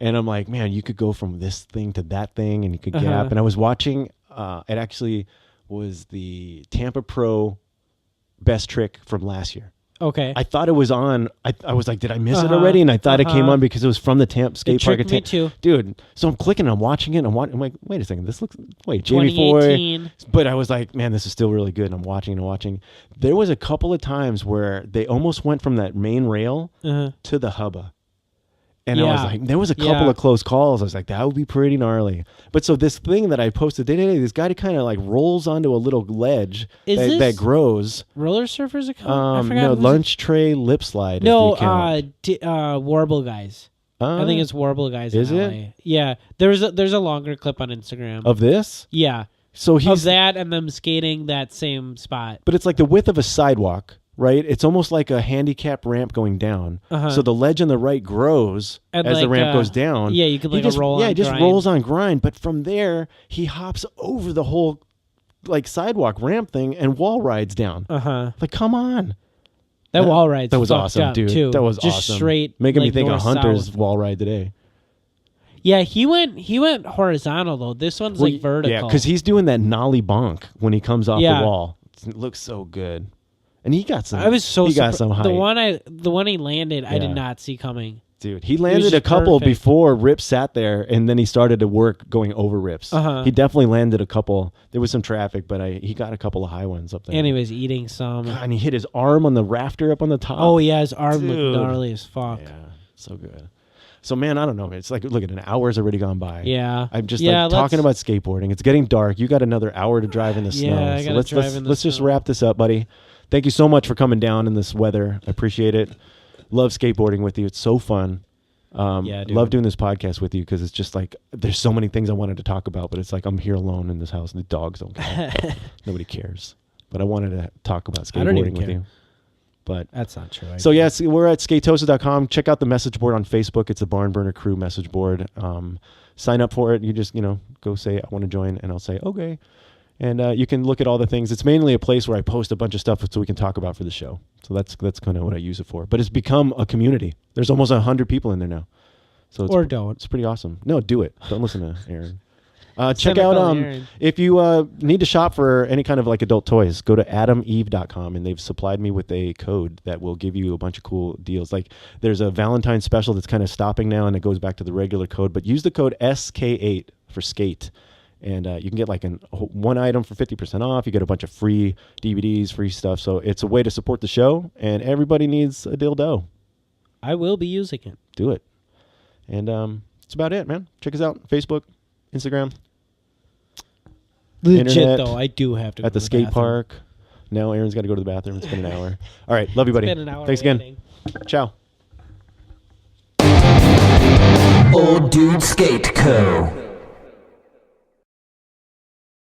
Speaker 1: I'm like, man, you could go from this thing to that thing, and you could gap. And I was watching. It actually was the Tampa Pro best trick from last year.
Speaker 2: Okay.
Speaker 1: I thought it was on. I was like, did I miss it already? And I thought it came on because it was from the Tampa skate park.
Speaker 2: Me too.
Speaker 1: Dude, so I'm clicking, I'm watching it, I'm like, wait a second, this looks, Jamie Foy. But I was like, man, this is still really good. And I'm watching. There was a couple of times where they almost went from that main rail to the hubba. And I was like, there was a couple of close calls. I was like, that would be pretty gnarly. But so this thing that I posted today, this guy kind of like rolls onto a little ledge that grows.
Speaker 2: Roller surfers? No,
Speaker 1: lunch tray lip slide.
Speaker 2: No, Warble Guys. I think it's Warble Guys.
Speaker 1: Is
Speaker 2: in
Speaker 1: it?
Speaker 2: LA. Yeah. There's a longer clip on Instagram
Speaker 1: Of this?
Speaker 2: Yeah.
Speaker 1: So he's
Speaker 2: of that and them skating that same spot.
Speaker 1: But it's like the width of a sidewalk. Right, it's almost like a handicap ramp going down. So the ledge on the right grows as the ramp goes down.
Speaker 2: Yeah, you could roll.
Speaker 1: Yeah, he just rolls on grind. But from there, he hops over the whole like sidewalk ramp thing and wall rides down. Like, come on,
Speaker 2: that wall ride.
Speaker 1: That was awesome, dude.
Speaker 2: Too.
Speaker 1: That was
Speaker 2: just
Speaker 1: awesome.
Speaker 2: Straight,
Speaker 1: making
Speaker 2: like,
Speaker 1: me think of Hunter's
Speaker 2: south.
Speaker 1: wall ride today.
Speaker 2: Yeah, he went horizontal though. This one's like vertical.
Speaker 1: Yeah, because he's doing that nollie bonk when he comes off the wall. It looks so good. And he got some.
Speaker 2: I was so.
Speaker 1: He got some height.
Speaker 2: The one he landed, I did not see coming.
Speaker 1: Dude, he landed a couple before Rip sat there, and then he started to work going over Rips. He definitely landed a couple. There was some traffic, but he got a couple of high ones up there.
Speaker 2: And he was eating some.
Speaker 1: God, and he hit his arm on the rafter up on the top.
Speaker 2: Oh yeah, his arm looked gnarly as fuck.
Speaker 1: Yeah, so good. So man, I don't know. It's like, look at an hour's already gone by.
Speaker 2: Yeah,
Speaker 1: I'm just talking about skateboarding. It's getting dark. You got another hour to drive in the snow.
Speaker 2: Yeah, I gotta drive in the snow.
Speaker 1: Let's just wrap this up, buddy. Thank you so much for coming down in this weather. I appreciate it. Love skateboarding with you. It's so fun.
Speaker 2: Dude.
Speaker 1: Love doing this podcast with you because it's just like there's so many things I wanted to talk about, but it's like I'm here alone in this house and the dogs don't care. Nobody cares. But I wanted to talk about skateboarding with you. But
Speaker 2: that's not true.
Speaker 1: So yes, we're at skatosis.com. Check out the message board on Facebook. It's a Barn Burner Crew message board. Sign up for it. You just go say I want to join, and I'll say okay. And you can look at all the things. It's mainly a place where I post a bunch of stuff so we can talk about for the show. So that's kind of what I use it for. But it's become a community. There's almost 100 people in there now. So it's pretty awesome. No, do it. Don't listen to Aaron. Check out if you need to shop for any kind of like adult toys, go to adameve.com, and they've supplied me with a code that will give you a bunch of cool deals. Like there's a Valentine's special that's kind of stopping now, and it goes back to the regular code. But use the code SK8 for Skate. And you can get like one item for 50% off. You get a bunch of free DVDs, free stuff. So it's a way to support the show, and everybody needs a dildo.
Speaker 2: I will be using it.
Speaker 1: Do it. And that's about it, man. Check us out. Facebook, Instagram.
Speaker 2: Legit,
Speaker 1: Internet,
Speaker 2: though, I do have to go
Speaker 1: at the
Speaker 2: to
Speaker 1: skate
Speaker 2: bathroom.
Speaker 1: park. Now Aaron's got to go to the bathroom. It's been an hour. All right. Love you, buddy.
Speaker 2: It's been an hour
Speaker 1: Thanks
Speaker 2: waiting.
Speaker 1: again. Ciao.
Speaker 3: Old Dude Skate Co.